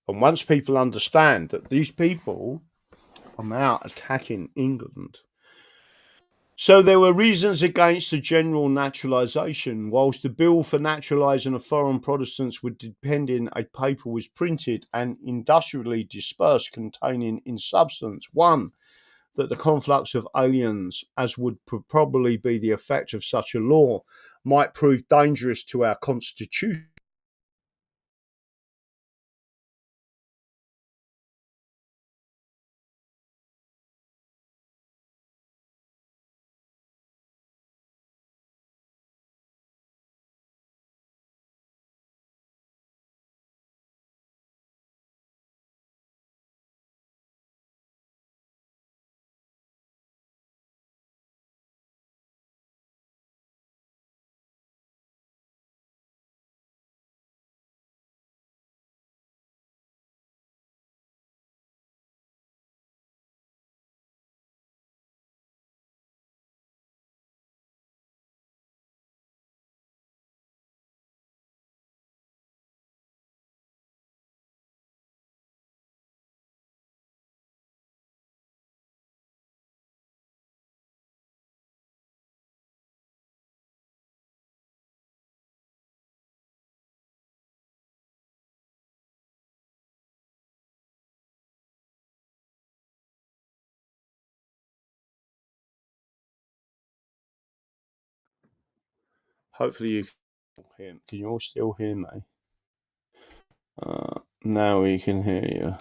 And once people understand that these people are now attacking England. So there were reasons against the general naturalisation. Whilst the bill for naturalising of foreign Protestants would depend on a paper was printed and industrially dispersed, containing in substance, one, that the conflux of aliens, as would probably be the effect of such a law, might prove dangerous to our constitution, Hopefully you can hear me. Can you all still hear me? Now we can hear you.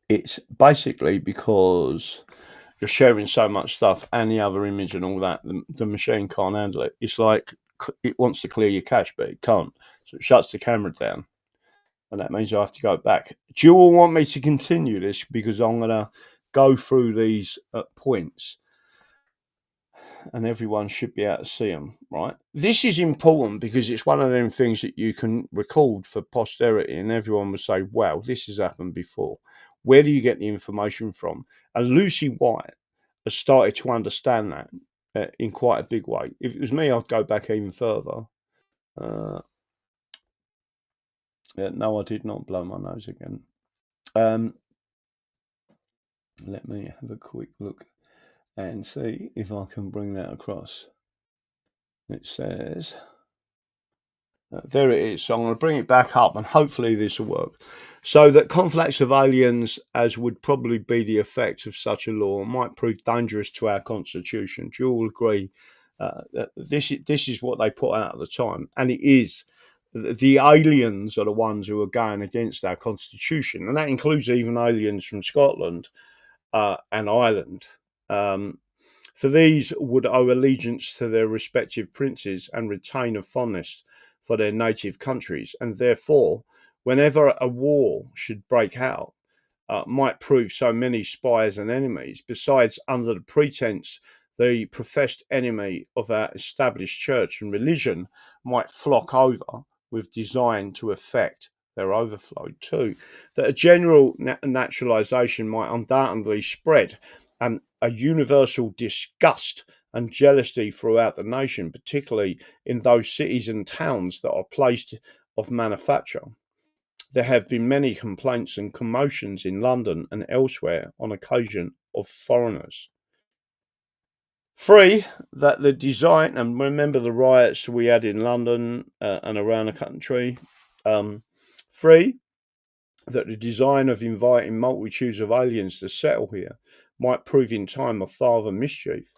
It's basically because you're sharing so much stuff and the other image and all that, the machine can't handle it. It's like it wants to clear your cache, but it can't. So it shuts the camera down. And that means I have to go back. Do you all want me to continue this? Because I'm going to go through these points and everyone should be able to see them, right? This is important because it's one of them things that you can record for posterity and everyone will say, wow, this has happened before. Where do you get the information from? And Lucy White has started to understand that in quite a big way. If it was me, I'd go back even further. No, I did not blow my nose again. Let me have a quick look and see if I can bring that across. It says, there it is. So I'm going to bring it back up and hopefully this will work. So that conflicts of aliens, as would probably be the effect of such a law, might prove dangerous to our constitution. Do you all agree? That this is what they put out at the time, and it is. The aliens are the ones who are going against our constitution, and that includes even aliens from Scotland and Ireland. For these would owe allegiance to their respective princes and retain a fondness for their native countries, and therefore, whenever a war should break out, might prove so many spies and enemies. Besides, under the pretense the professed enemy of our established church and religion might flock over with design to effect their overflow too. That a general naturalization might undoubtedly spread, and a universal disgust and jealousy throughout the nation, particularly in those cities and towns that are places of manufacture. There have been many complaints and commotions in London and elsewhere on occasion of foreigners. 3, that the design, and remember the riots we had in London and around the country. 3, that the design of inviting multitudes of aliens to settle here might prove in time a farther mischief,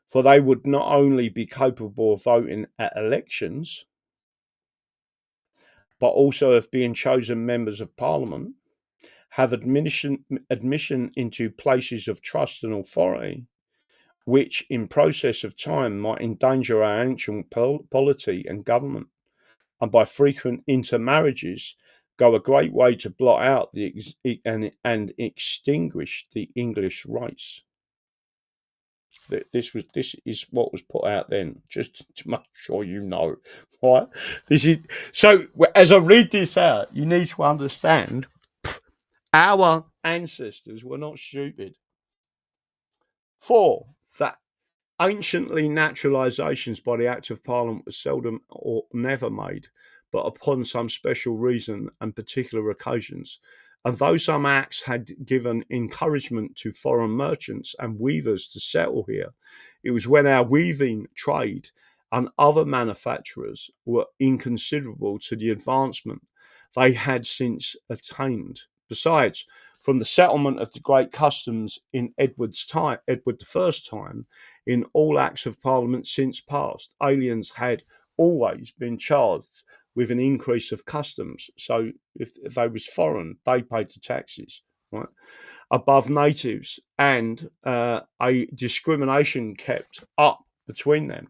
for they would not only be capable of voting at elections, but also of being chosen members of parliament, have admission into places of trust and authority, which in process of time might endanger our ancient polity and government, and by frequent intermarriages go a great way to blot out and extinguish the English race. This is what was put out then, just to make sure you know, right? This is so. As I read this out, you need to understand our ancestors were not stupid. 4, that anciently naturalizations by the Act of Parliament were seldom or never made, but upon some special reason and particular occasions. And though some acts had given encouragement to foreign merchants and weavers to settle here, it was when our weaving trade and other manufacturers were inconsiderable to the advancement they had since attained. Besides, from the settlement of the great customs in Edward I's time, in all acts of Parliament since past, aliens had always been charged with an increase of customs. So if they was foreign, they paid the taxes, right, above natives, and a discrimination kept up between them,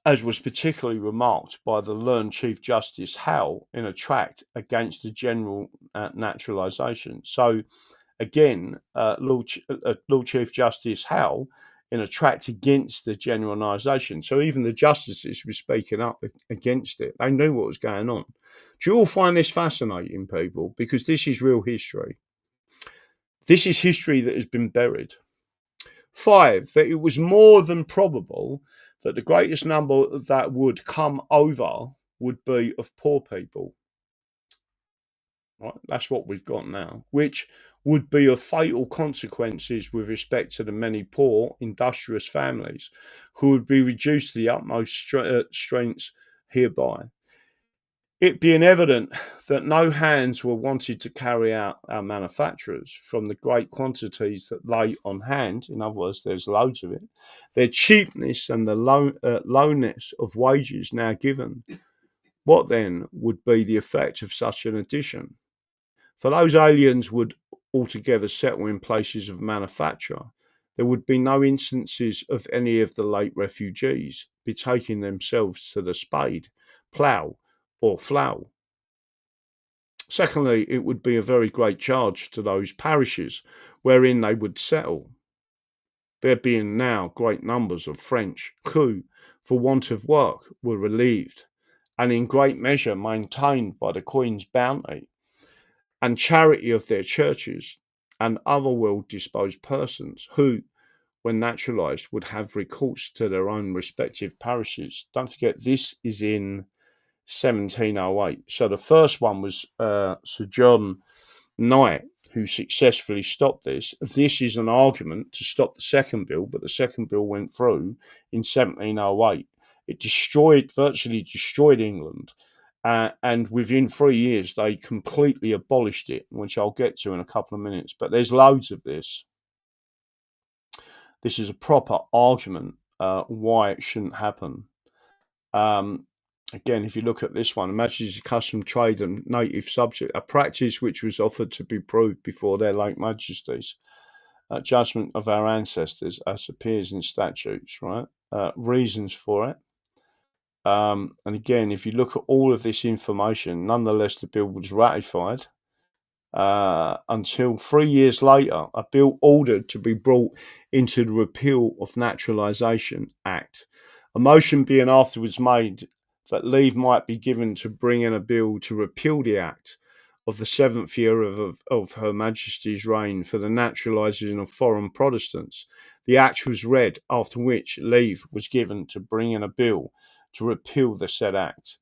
as was particularly remarked by the learned Chief Justice Howe in a tract against the general naturalisation. So again, Lord Chief Justice Howe in a tract against the generalisation. So even the justices were speaking up against it. They knew what was going on. Do you all find this fascinating, people? Because this is real history. This is history that has been buried. 5, that it was more than probable that the greatest number that would come over would be of poor people. Right? That's what we've got now, which would be of fatal consequences with respect to the many poor, industrious families who would be reduced to the utmost strengths hereby. it being evident that no hands were wanted to carry out our manufacturers from the great quantities that lay on hand, in other words, there's loads of it, their cheapness and the lowness of wages now given, what then would be the effect of such an addition? For those aliens would altogether settle in places of manufacture, there would be no instances of any of the late refugees betaking themselves to the spade, plough, or flail. Secondly, it would be a very great charge to those parishes wherein they would settle, there being now great numbers of French who, for want of work, were relieved, and in great measure maintained by the Queen's bounty and charity of their churches and other well-disposed persons who, when naturalised, would have recourse to their own respective parishes. Don't forget, this is in 1708. So the first one was Sir John Knight, who successfully stopped this. This is an argument to stop the second bill, but the second bill went through in 1708. It virtually destroyed England. And within 3 years, they completely abolished it, which I'll get to in a couple of minutes. But there's loads of this. This is a proper argument why it shouldn't happen. Again, if you look at this one, Her Majesty's custom, trade and native subject, a practice which was offered to be proved before their late Majesties, judgment of our ancestors as appears in statutes, right? Reasons for it. And again, if you look at all of this information, nonetheless, the bill was ratified until 3 years later, a bill ordered to be brought into the Repeal of Naturalisation Act. A motion being afterwards made that leave might be given to bring in a bill to repeal the Act of the 7th year of Her Majesty's reign for the naturalising of foreign Protestants. The Act was read, after which leave was given to bring in a bill to repeal the said Act.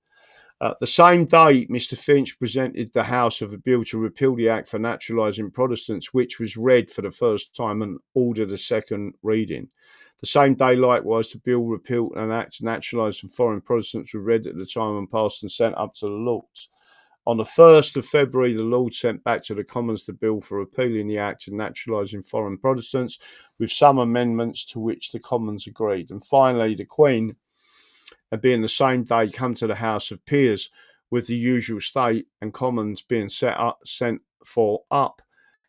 The same day, Mr. Finch presented the House of a bill to repeal the Act for naturalising Protestants, which was read for the first time and ordered a second reading. The same day, likewise, the bill repealed an Act to naturalise foreign Protestants was read at the time and passed and sent up to the Lords. On the 1st of February, the Lords sent back to the Commons the bill for repealing the Act and naturalising foreign Protestants, with some amendments to which the Commons agreed. And finally, the Queen, being the same day, come to the House of Peers with the usual state, and Commons being sent for up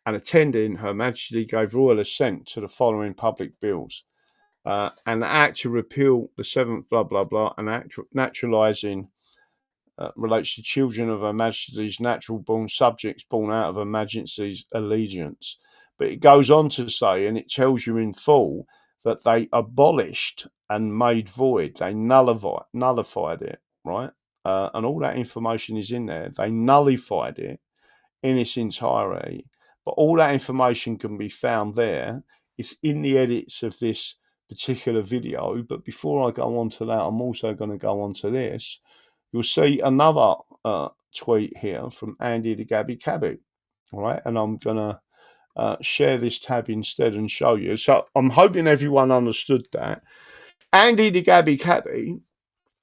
and attending, Her Majesty gave royal assent to the following public bills. An Act to repeal the 7th blah blah blah, an Act naturalising relates to children of Her Majesty's natural born subjects born out of Her Majesty's allegiance. But it goes on to say, and it tells you in full, that they abolished and made void. They nullified it, right? And all that information is in there. They nullified it in its entirety. But all that information can be found there. It's in the edits of this particular video. But before I go on to that, I'm also going to go on to this. You'll see another tweet here from Andy the Gabby Cabby, all right? And I'm going to share this tab instead and show you. So I'm hoping everyone understood that. Andy the Gabby Cabby,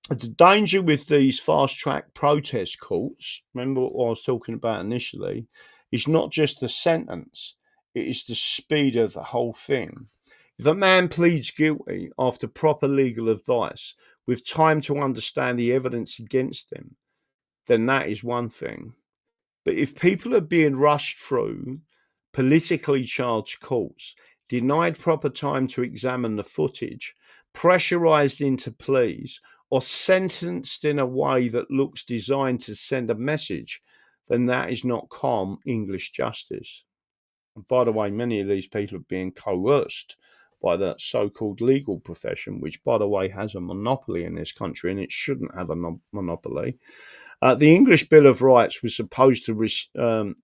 the danger with these fast-track protest courts, remember what I was talking about initially, is not just the sentence, it is the speed of the whole thing. If a man pleads guilty after proper legal advice, with time to understand the evidence against them, then that is one thing. But if people are being rushed through politically charged courts, denied proper time to examine the footage, pressurized into pleas, or sentenced in a way that looks designed to send a message, then that is not calm English justice. And by the way, many of these people are being coerced by the so-called legal profession, which, by the way, has a monopoly in this country, and it shouldn't have a monopoly. The English Bill of Rights was supposed to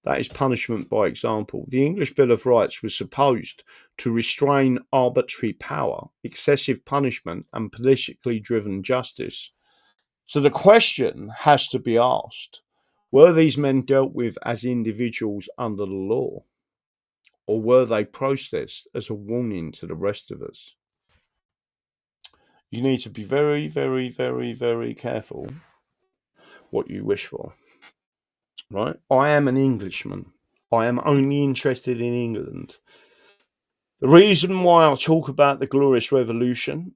that is punishment by example. The English Bill of Rights was supposed to restrain arbitrary power, excessive punishment, and politically driven justice. So the question has to be asked, were these men dealt with as individuals under the law? Or were they processed as a warning to the rest of us? You need to be very, very, very, very careful what you wish for, right? I am an Englishman. I am only interested in England. The reason why I talk about the Glorious Revolution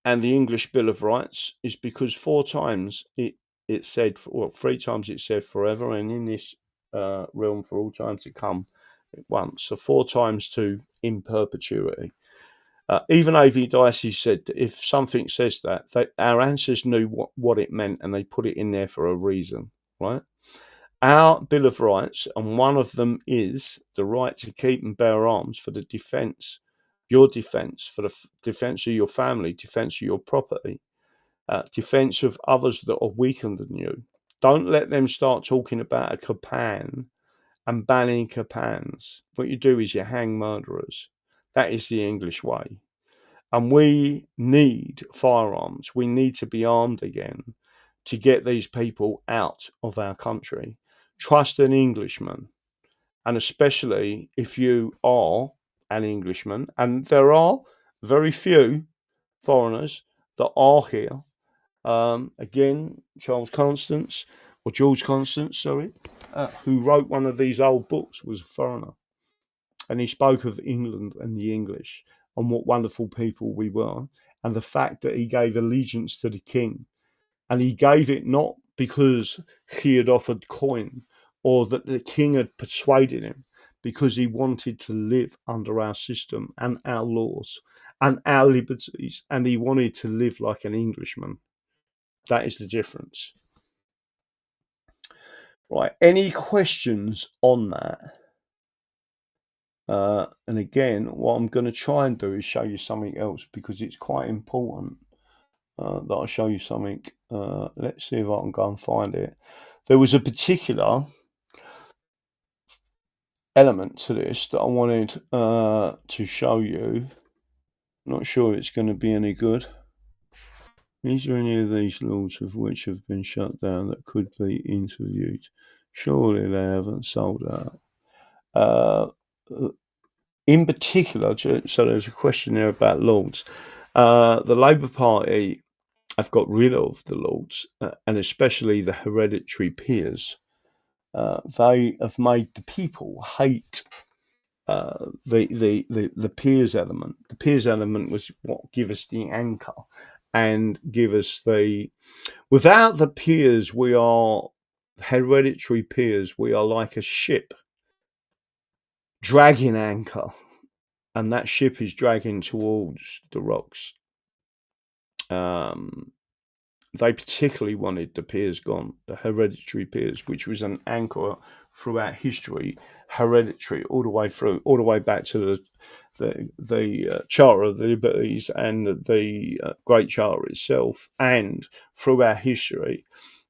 and the English Bill of Rights is because 4 times it said, well, 3 times it said forever, and in this realm for all time to come once. So 4 times to in perpetuity. Even A.V. Dicey said that if something says that, our ancestors knew what it meant, and they put it in there for a reason, right? Our Bill of Rights, and one of them is the right to keep and bear arms for the defence, your defence, for the defence of your family, defence of your property, defence of others that are weaker than you. Don't let them start talking about a Kapan and banning Kapans. What you do is you hang murderers. That is the English way. And we need firearms. We need to be armed again to get these people out of our country. Trust an Englishman. And especially if you are an Englishman, and there are very few foreigners that are here. Again, George Constance, who wrote one of these old books, was a foreigner. And he spoke of England and the English and what wonderful people we were, and the fact that he gave allegiance to the king. And he gave it not because he had offered coin or that the king had persuaded him, because he wanted to live under our system and our laws and our liberties, and he wanted to live like an Englishman. That is the difference. Right, any questions on that? And again, what I'm going to try and do is show you something else, because it's quite important that I show you something. Let's see if I can go and find it. There was a particular element to this that I wanted to show you. Not sure it's going to be any good. Is there any of these lords of which have been shut down that could be interviewed? Surely they haven't sold out. In particular, so there's a question there about lords. The Labour Party have got rid of the lords, and especially the hereditary peers. They have made the people hate the peers element. The peers element was what give us the anchor and give us the. Without the peers, we are hereditary peers. We are like a ship dragging anchor, and that ship is dragging towards the rocks. They particularly wanted the peers gone, the hereditary peers, which was an anchor throughout history, hereditary all the way through, all the way back to the Charter of the Liberties and the Great Charter itself, and throughout history.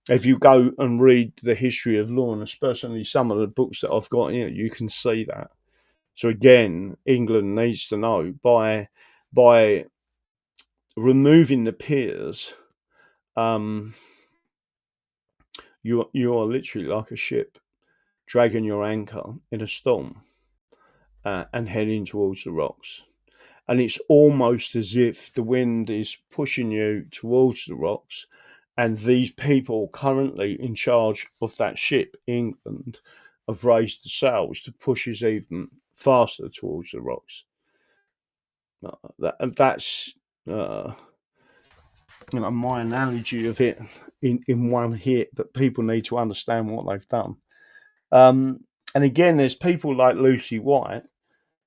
If you go and read the history of law, and especially some of the books that I've got here, you can see that. So again, England needs to know by removing the peers, you are literally like a ship dragging your anchor in a storm and heading towards the rocks. And it's almost as if the wind is pushing you towards the rocks, and these people currently in charge of that ship, England, have raised the sails to push us even faster towards the rocks. That's my analogy of it in one hit, but people need to understand what they've done. And again, there's people like Lucy White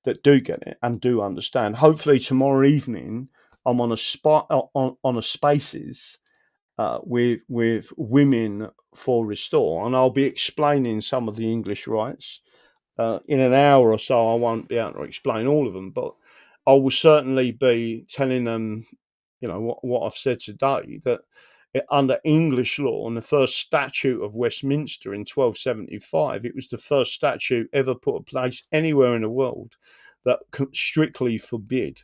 that do get it and do understand. Hopefully tomorrow evening I'm on a spot on a Spaces with Women for Restore, and I'll be explaining some of the English rights. In an hour or so I won't be able to explain all of them, but I will certainly be telling them, what I've said today, that under English law, and the first statute of Westminster in 1275, it was the first statute ever put in place anywhere in the world that strictly forbid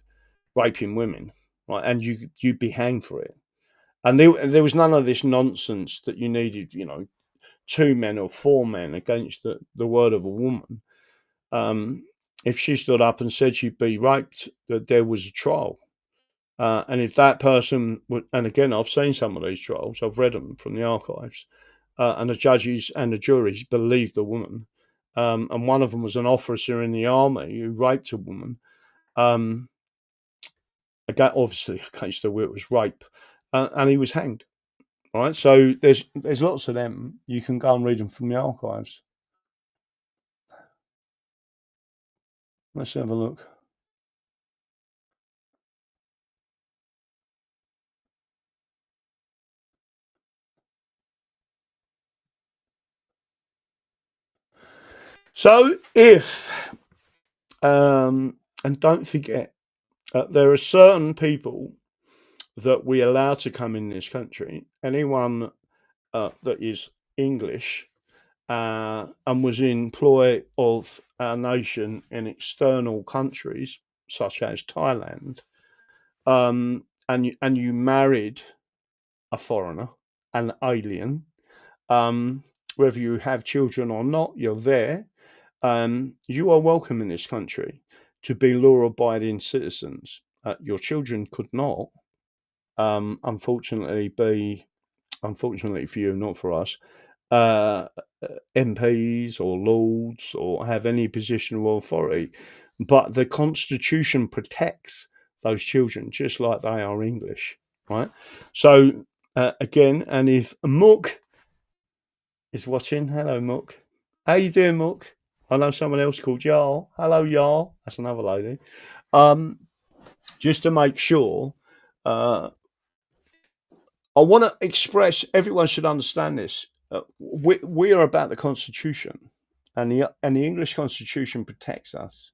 raping women, right? And you'd be hanged for it. And there was none of this nonsense that you needed, 2 men or 4 men against the word of a woman. If she stood up and said she'd be raped, that there was a trial. And if that person would, and again, I've seen some of these trials, I've read them from the archives, and the judges and the juries believed the woman. And one of them was an officer in the army who raped a woman. Obviously, against the will, it was rape, and he was hanged. All right, so there's lots of them. You can go and read them from the archives. Let's have a look. So if, and don't forget, there are certain people that we allow to come in this country. Anyone that is English and was in employ of our nation in external countries, such as Thailand, and you married a foreigner, an alien, whether you have children or not, you're there. You are welcome in this country to be law-abiding citizens. Your children could not, unfortunately for you, not for us, MPs or lords or have any position of authority. But the Constitution protects those children just like they are English, right? So again, and if Mook is watching, hello Mook. How you doing, Mook? I know someone else called Jarl. Hello, Jarl. That's another lady. Just to make sure, I want to express, everyone should understand this. We are about the Constitution, and the English Constitution protects us,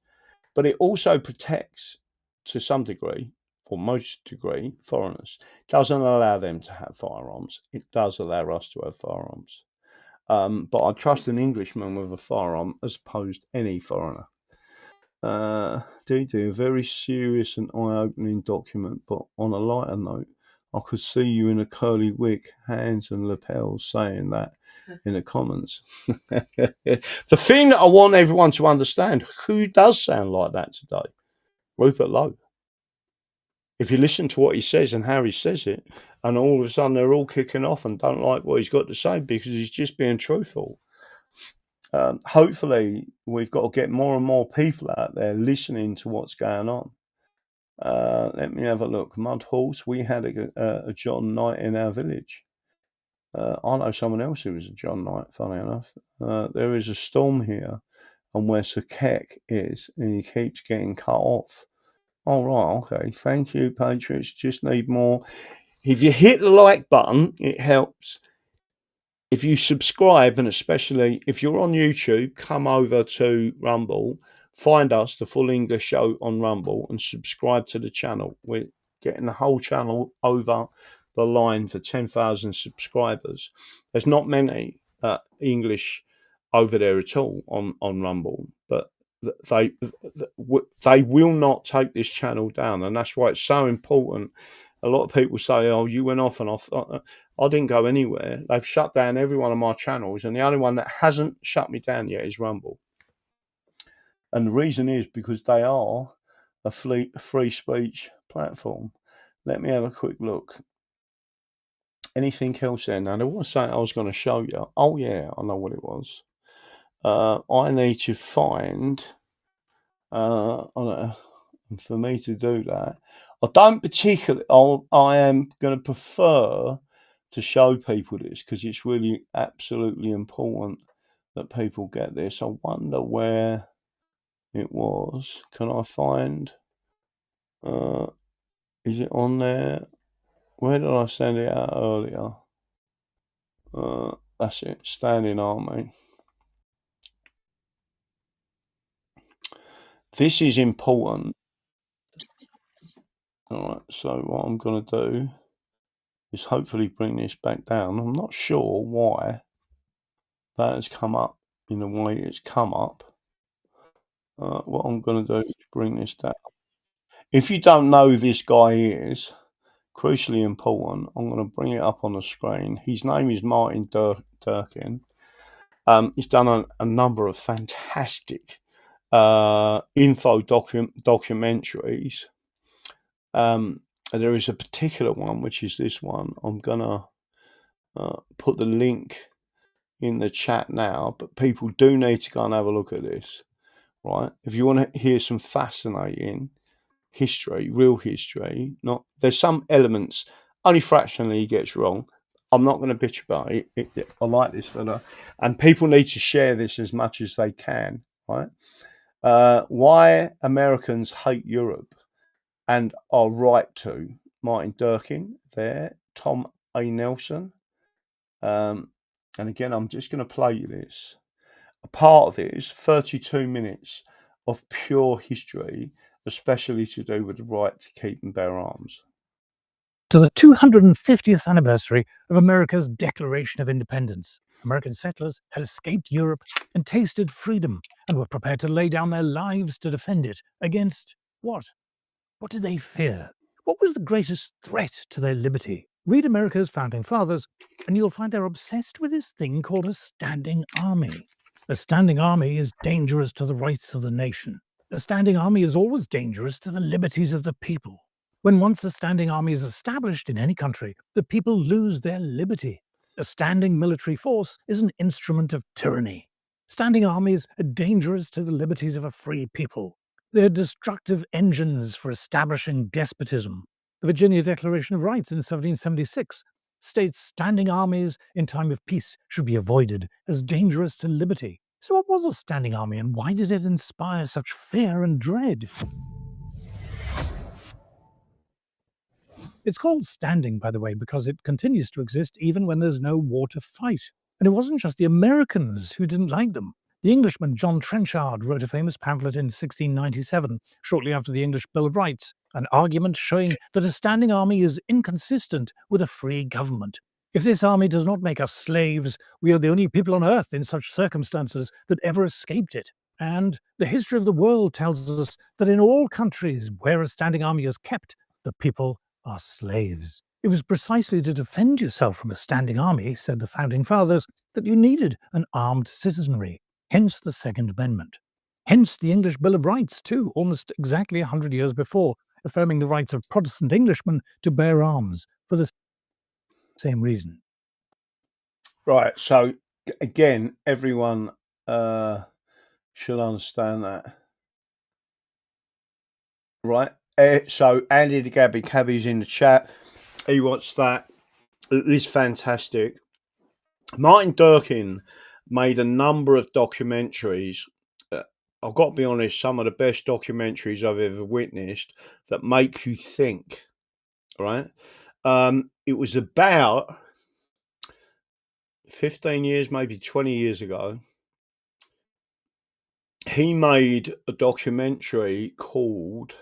but it also protects, to some degree, or most degree, foreigners. It doesn't allow them to have firearms. It does allow us to have firearms. But I trust an Englishman with a firearm as opposed to any foreigner. A very serious and eye-opening document, but on a lighter note, I could see you in a curly wig, hands and lapels, saying that in the comments. The thing that I want everyone to understand, who does sound like that today? Rupert Lowe. If you listen to what he says and how he says it, and all of a sudden they're all kicking off and don't like what he's got to say because he's just being truthful. Hopefully, we've got to get more and more people out there listening to what's going on. Let me have a look. Mudhorse, we had a John Knight in our village. I know someone else who was a John Knight, funny enough. There is a storm here on where Sir Keck is, and he keeps getting cut off. All right, okay. Thank you, Patriots. Just need more. If you hit the like button, it helps. If you subscribe, and especially if you're on YouTube, come over to Rumble, find us, The Full English Show on Rumble, and subscribe to the channel. We're getting the whole channel over the line for 10,000 subscribers. There's not many English over there at all on Rumble, but they will not take this channel down, and that's why it's so important. A lot of people say, oh, you went off and off. I didn't go anywhere. They've shut down every one of my channels, and the only one that hasn't shut me down yet is Rumble. And the reason is because they are a free speech platform. Let me have a quick look. Anything else there? Now, there was something I was going to show you. Oh, yeah, I know what it was. I need to find, for me to do that, I don't particularly, I am going to prefer to show people this because it's really absolutely important that people get this. I wonder where it was. Can I find, is it on there? Where did I send it out earlier? That's it, Standing Army. This is important. All right, so what I'm going to do is hopefully bring this back down. I'm not sure why that has come up in the way it's come up. What I'm going to do is bring this down. If you don't know who this guy is, crucially important, I'm going to bring it up on the screen. His name is Martin Durkin. He's done a number of fantastic info documentaries. There is a particular one, which is this one. I'm gonna put the link in the chat now, but people do need to go and have a look at this, right? If you want to hear some fascinating history, real history, there's some elements only fractionally he gets wrong. I'm not going to bitch about it. I like this fella, and people need to share this as much as they can, right? Why Americans hate Europe and are right to. Martin Durkin there, Tom A. Nelson. And again, I'm just going to play you this. A part of it is 32 minutes of pure history, especially to do with the right to keep and bear arms. To the 250th anniversary of America's Declaration of Independence, American settlers had escaped Europe and tasted freedom and were prepared to lay down their lives to defend it against what? What did they fear? What was the greatest threat to their liberty? Read America's founding fathers, and you'll find they're obsessed with this thing called a standing army. A standing army is dangerous to the rights of the nation. A standing army is always dangerous to the liberties of the people. When once a standing army is established in any country, the people lose their liberty. A standing military force is an instrument of tyranny. Standing armies are dangerous to the liberties of a free people. They're destructive engines for establishing despotism. The Virginia Declaration of Rights in 1776 states standing armies in time of peace should be avoided as dangerous to liberty. So what was a standing army and why did it inspire such fear and dread? It's called standing, by the way, because it continues to exist even when there's no war to fight. And it wasn't just the Americans who didn't like them. The Englishman John Trenchard wrote a famous pamphlet in 1697, shortly after the English Bill of Rights, an argument showing that a standing army is inconsistent with a free government. If this army does not make us slaves, we are the only people on earth in such circumstances that ever escaped it. And the history of the world tells us that in all countries where a standing army is kept, the people are slaves. It was precisely to defend yourself from a standing army, said the Founding Fathers, that you needed an armed citizenry. Hence the Second Amendment. Hence the English Bill of Rights, too, almost exactly 100 years before, affirming the rights of Protestant Englishmen to bear arms for the same reason. Right, so again, everyone should understand that. Right, so Andy the Cabby's in the chat. He wants that. It is fantastic. Martin Durkin made a number of documentaries. I've got to be honest, some of the best documentaries I've ever witnessed that make you think, right? It was about 15 years, maybe 20 years ago. He made a documentary called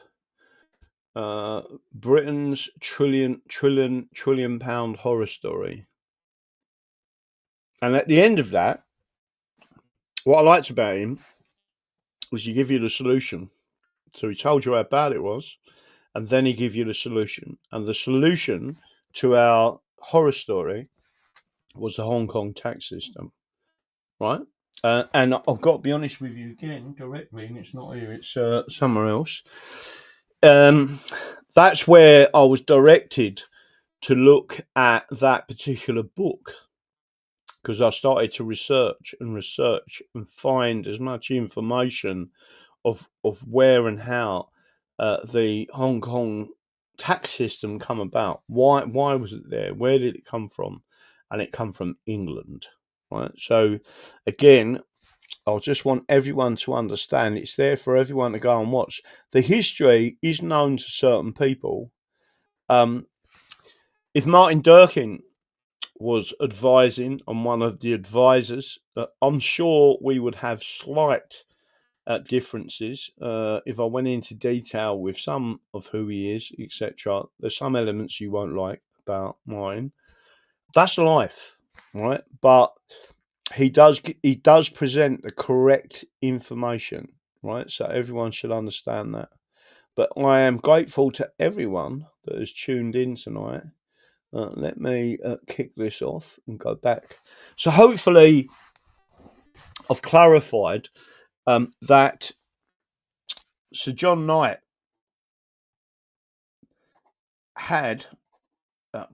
Britain's trillion pound horror story. And at the end of that, what I liked about him was he give you the solution. So he told you how bad it was, and then he give you the solution. And the solution to our horror story was the Hong Kong tax system, right? And I've got to be honest with you again, directly, and it's not here, it's somewhere else. That's where I was directed to look at that particular book, because I started to research and find as much information of where and how the Hong Kong tax system come about. Why was it there? Where did it come from? And it come from England, right? So again, I just want everyone to understand it's there for everyone to go and watch. The history is known to certain people. If Martin Durkin was advising on one of the advisors, I'm sure we would have slight differences. If I went into detail with some of who he is, etc., there's some elements you won't like about mine. That's life, right? But he does present the correct information, right? So everyone should understand that. But I am grateful to everyone that has tuned in tonight. Let me kick this off and go back. So hopefully I've clarified that Sir John Knight had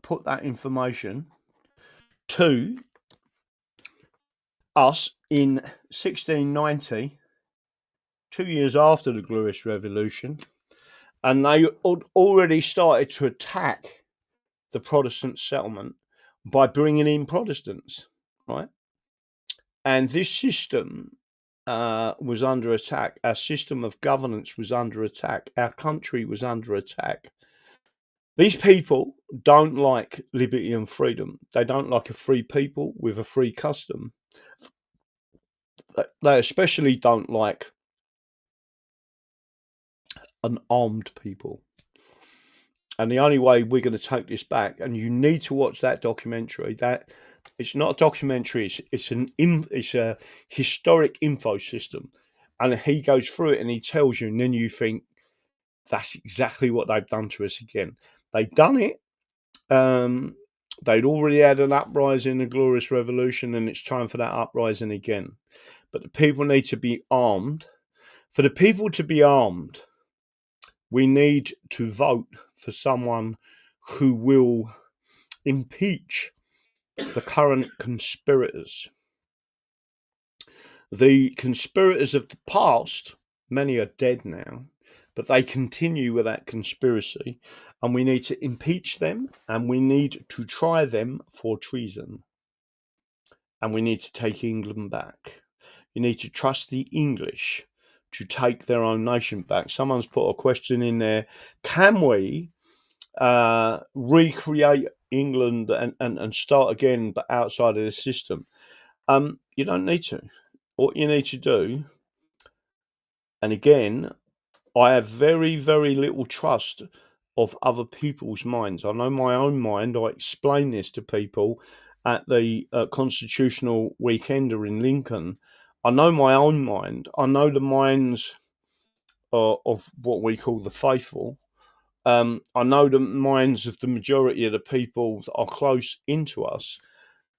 put that information to us in 1690, 2 years after the Glorious Revolution, and they had already started to attack the Protestant settlement by bringing in Protestants, right? And this system was under attack. Our system of governance was under attack. Our country was under attack. These people don't like liberty and freedom. They don't like a free people with a free custom. They especially don't like an armed people. And the only way we're going to take this back, and you need to watch that documentary. That it's not a documentary; it's a historic info system, and he goes through it and he tells you, and then you think that's exactly what they've done to us again. They've done it. They'd already had an uprising, the Glorious Revolution, and it's time for that uprising again. But the people need to be armed. For the people to be armed, we need to vote for someone who will impeach the current conspirators. The conspirators of the past, many are dead now, but they continue with that conspiracy, and we need to impeach them, and we need to try them for treason. And we need to take England back. You need to trust the English to take their own nation back. Someone's put a question in there. Can we recreate England and start again, but outside of the system? You don't need to. What you need to do, and again, I have very, very little trust of other people's minds. I know my own mind. I explain this to people at the Constitutional Weekender in Lincoln. I know my own mind. I know the minds of what we call the faithful. I know the minds of the majority of the people that are close into us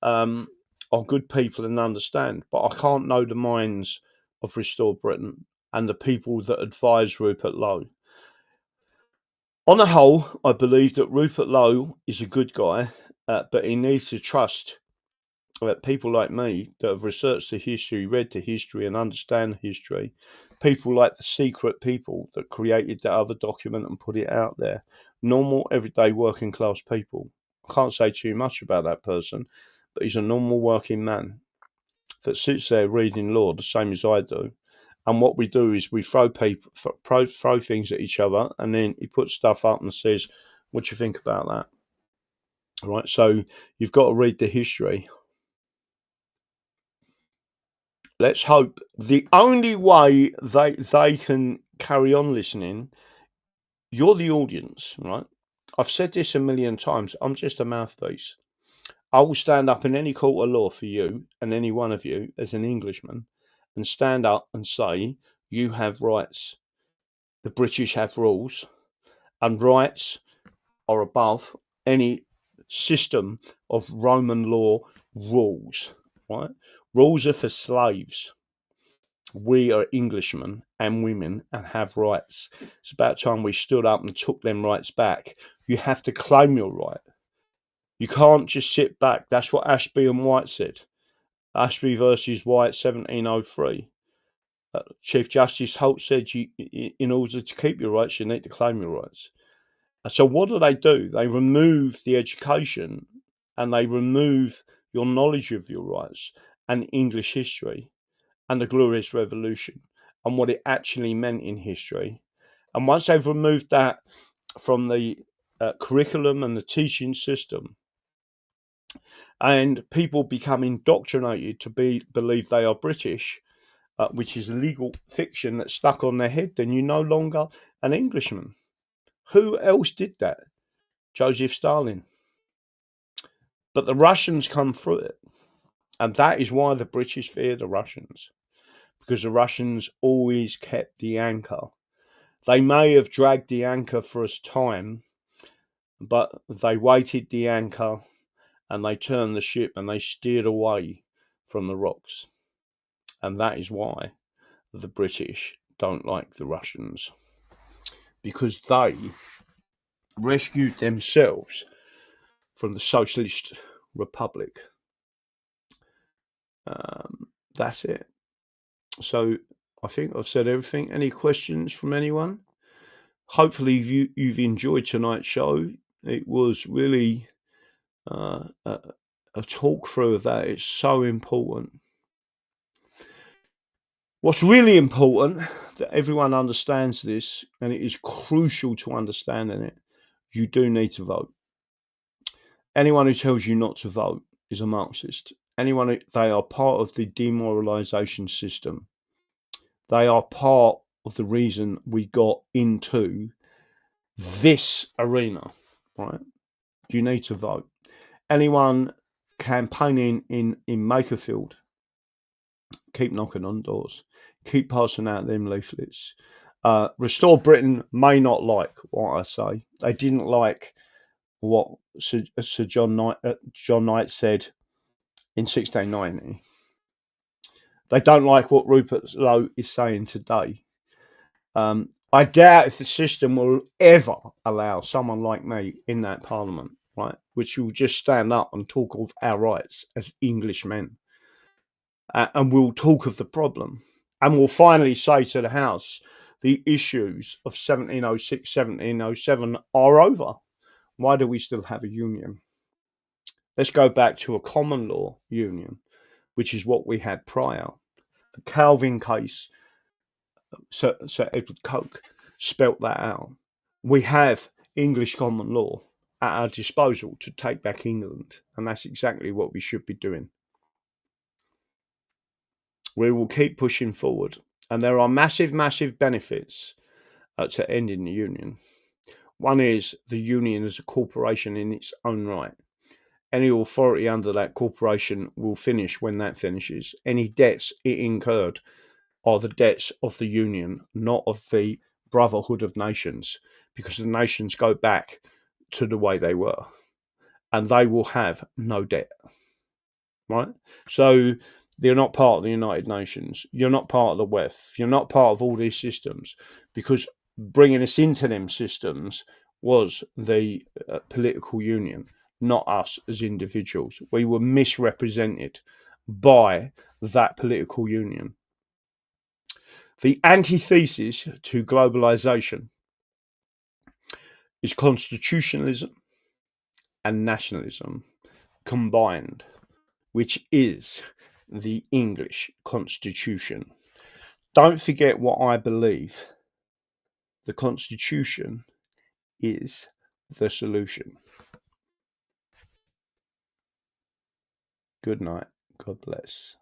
are good people and understand. But I can't know the minds of Restore Britain and the people that advise Rupert Lowe. On the whole, I believe that Rupert Lowe is a good guy, but he needs to trust people like me that have researched the history, read the history, and understand history. People like the secret people that created that other document and put it out there. Normal, everyday working class people. I can't say too much about that person, but he's a normal working man that sits there reading law the same as I do. And what we do is we throw things at each other, and then he puts stuff up and says, "What do you think about that?" Right. So you've got to read the history. Let's hope. The only way they can carry on listening, you're the audience, right? I've said this a million times. I'm just a mouthpiece. I will stand up in any court of law for you and any one of you as an Englishman and stand up and say, you have rights. The British have rules, and rights are above any system of Roman law rules, right? Rules are for slaves. We are Englishmen and women and have rights. It's about time we stood up and took them rights back. You have to claim your right. You can't just sit back. That's what Ashby and White said. Ashby versus White, 1703. Chief Justice Holt said, in order to keep your rights, you need to claim your rights. So what do? They remove the education and they remove your knowledge of your rights and English history and the Glorious Revolution and what it actually meant in history. And once they've removed that from the curriculum and the teaching system, and people become indoctrinated to believe they are British, which is legal fiction that's stuck on their head, then you're no longer an Englishman. Who else did that? Joseph Stalin. But the Russians come through it. And that is why the British fear the Russians. Because the Russians always kept the anchor. They may have dragged the anchor for a time, but they weighted the anchor and they turned the ship and they steered away from the rocks. And that is why the British don't like the Russians. Because they rescued themselves from the Socialist Republic. that's it. So I think I've said everything. Any questions from anyone? Hopefully you've enjoyed tonight's show. It was really a talk through of that. It's so important. What's really important that everyone understands this, and it is crucial to understanding it, you do need to vote. Anyone who tells you not to vote is a Marxist. They are part of the demoralization system. They are part of the reason we got into this arena, right? You need to vote. Anyone campaigning in Makerfield, keep knocking on doors, keep passing out them leaflets. Restore Britain may not like what I say. They didn't like what Sir John Knight said in 1690. They don't like what Rupert Lowe is saying today. I doubt if the system will ever allow someone like me in that parliament, right, which will just stand up and talk of our rights as Englishmen. And we'll talk of the problem. And we'll finally say to the House, the issues of 1706, 1707 are over. Why do we still have a union? Let's go back to a common law union, which is what we had prior. The Calvin case, Sir Edward Coke spelt that out. We have English common law at our disposal to take back England, and that's exactly what we should be doing. We will keep pushing forward, and there are massive, massive benefits to ending the union. One is the union as a corporation in its own right. Any authority under that corporation will finish when that finishes. Any debts it incurred are the debts of the union, not of the Brotherhood of Nations, because the nations go back to the way they were, and they will have no debt, right? So you're not part of the United Nations. You're not part of the WEF. You're not part of all these systems, because bringing us into them systems was the political union, not us as individuals. We were misrepresented by that political union. The antithesis to globalization is constitutionalism and nationalism combined, which is the English Constitution. Don't forget what I believe. The Constitution is the solution. Good night. God bless.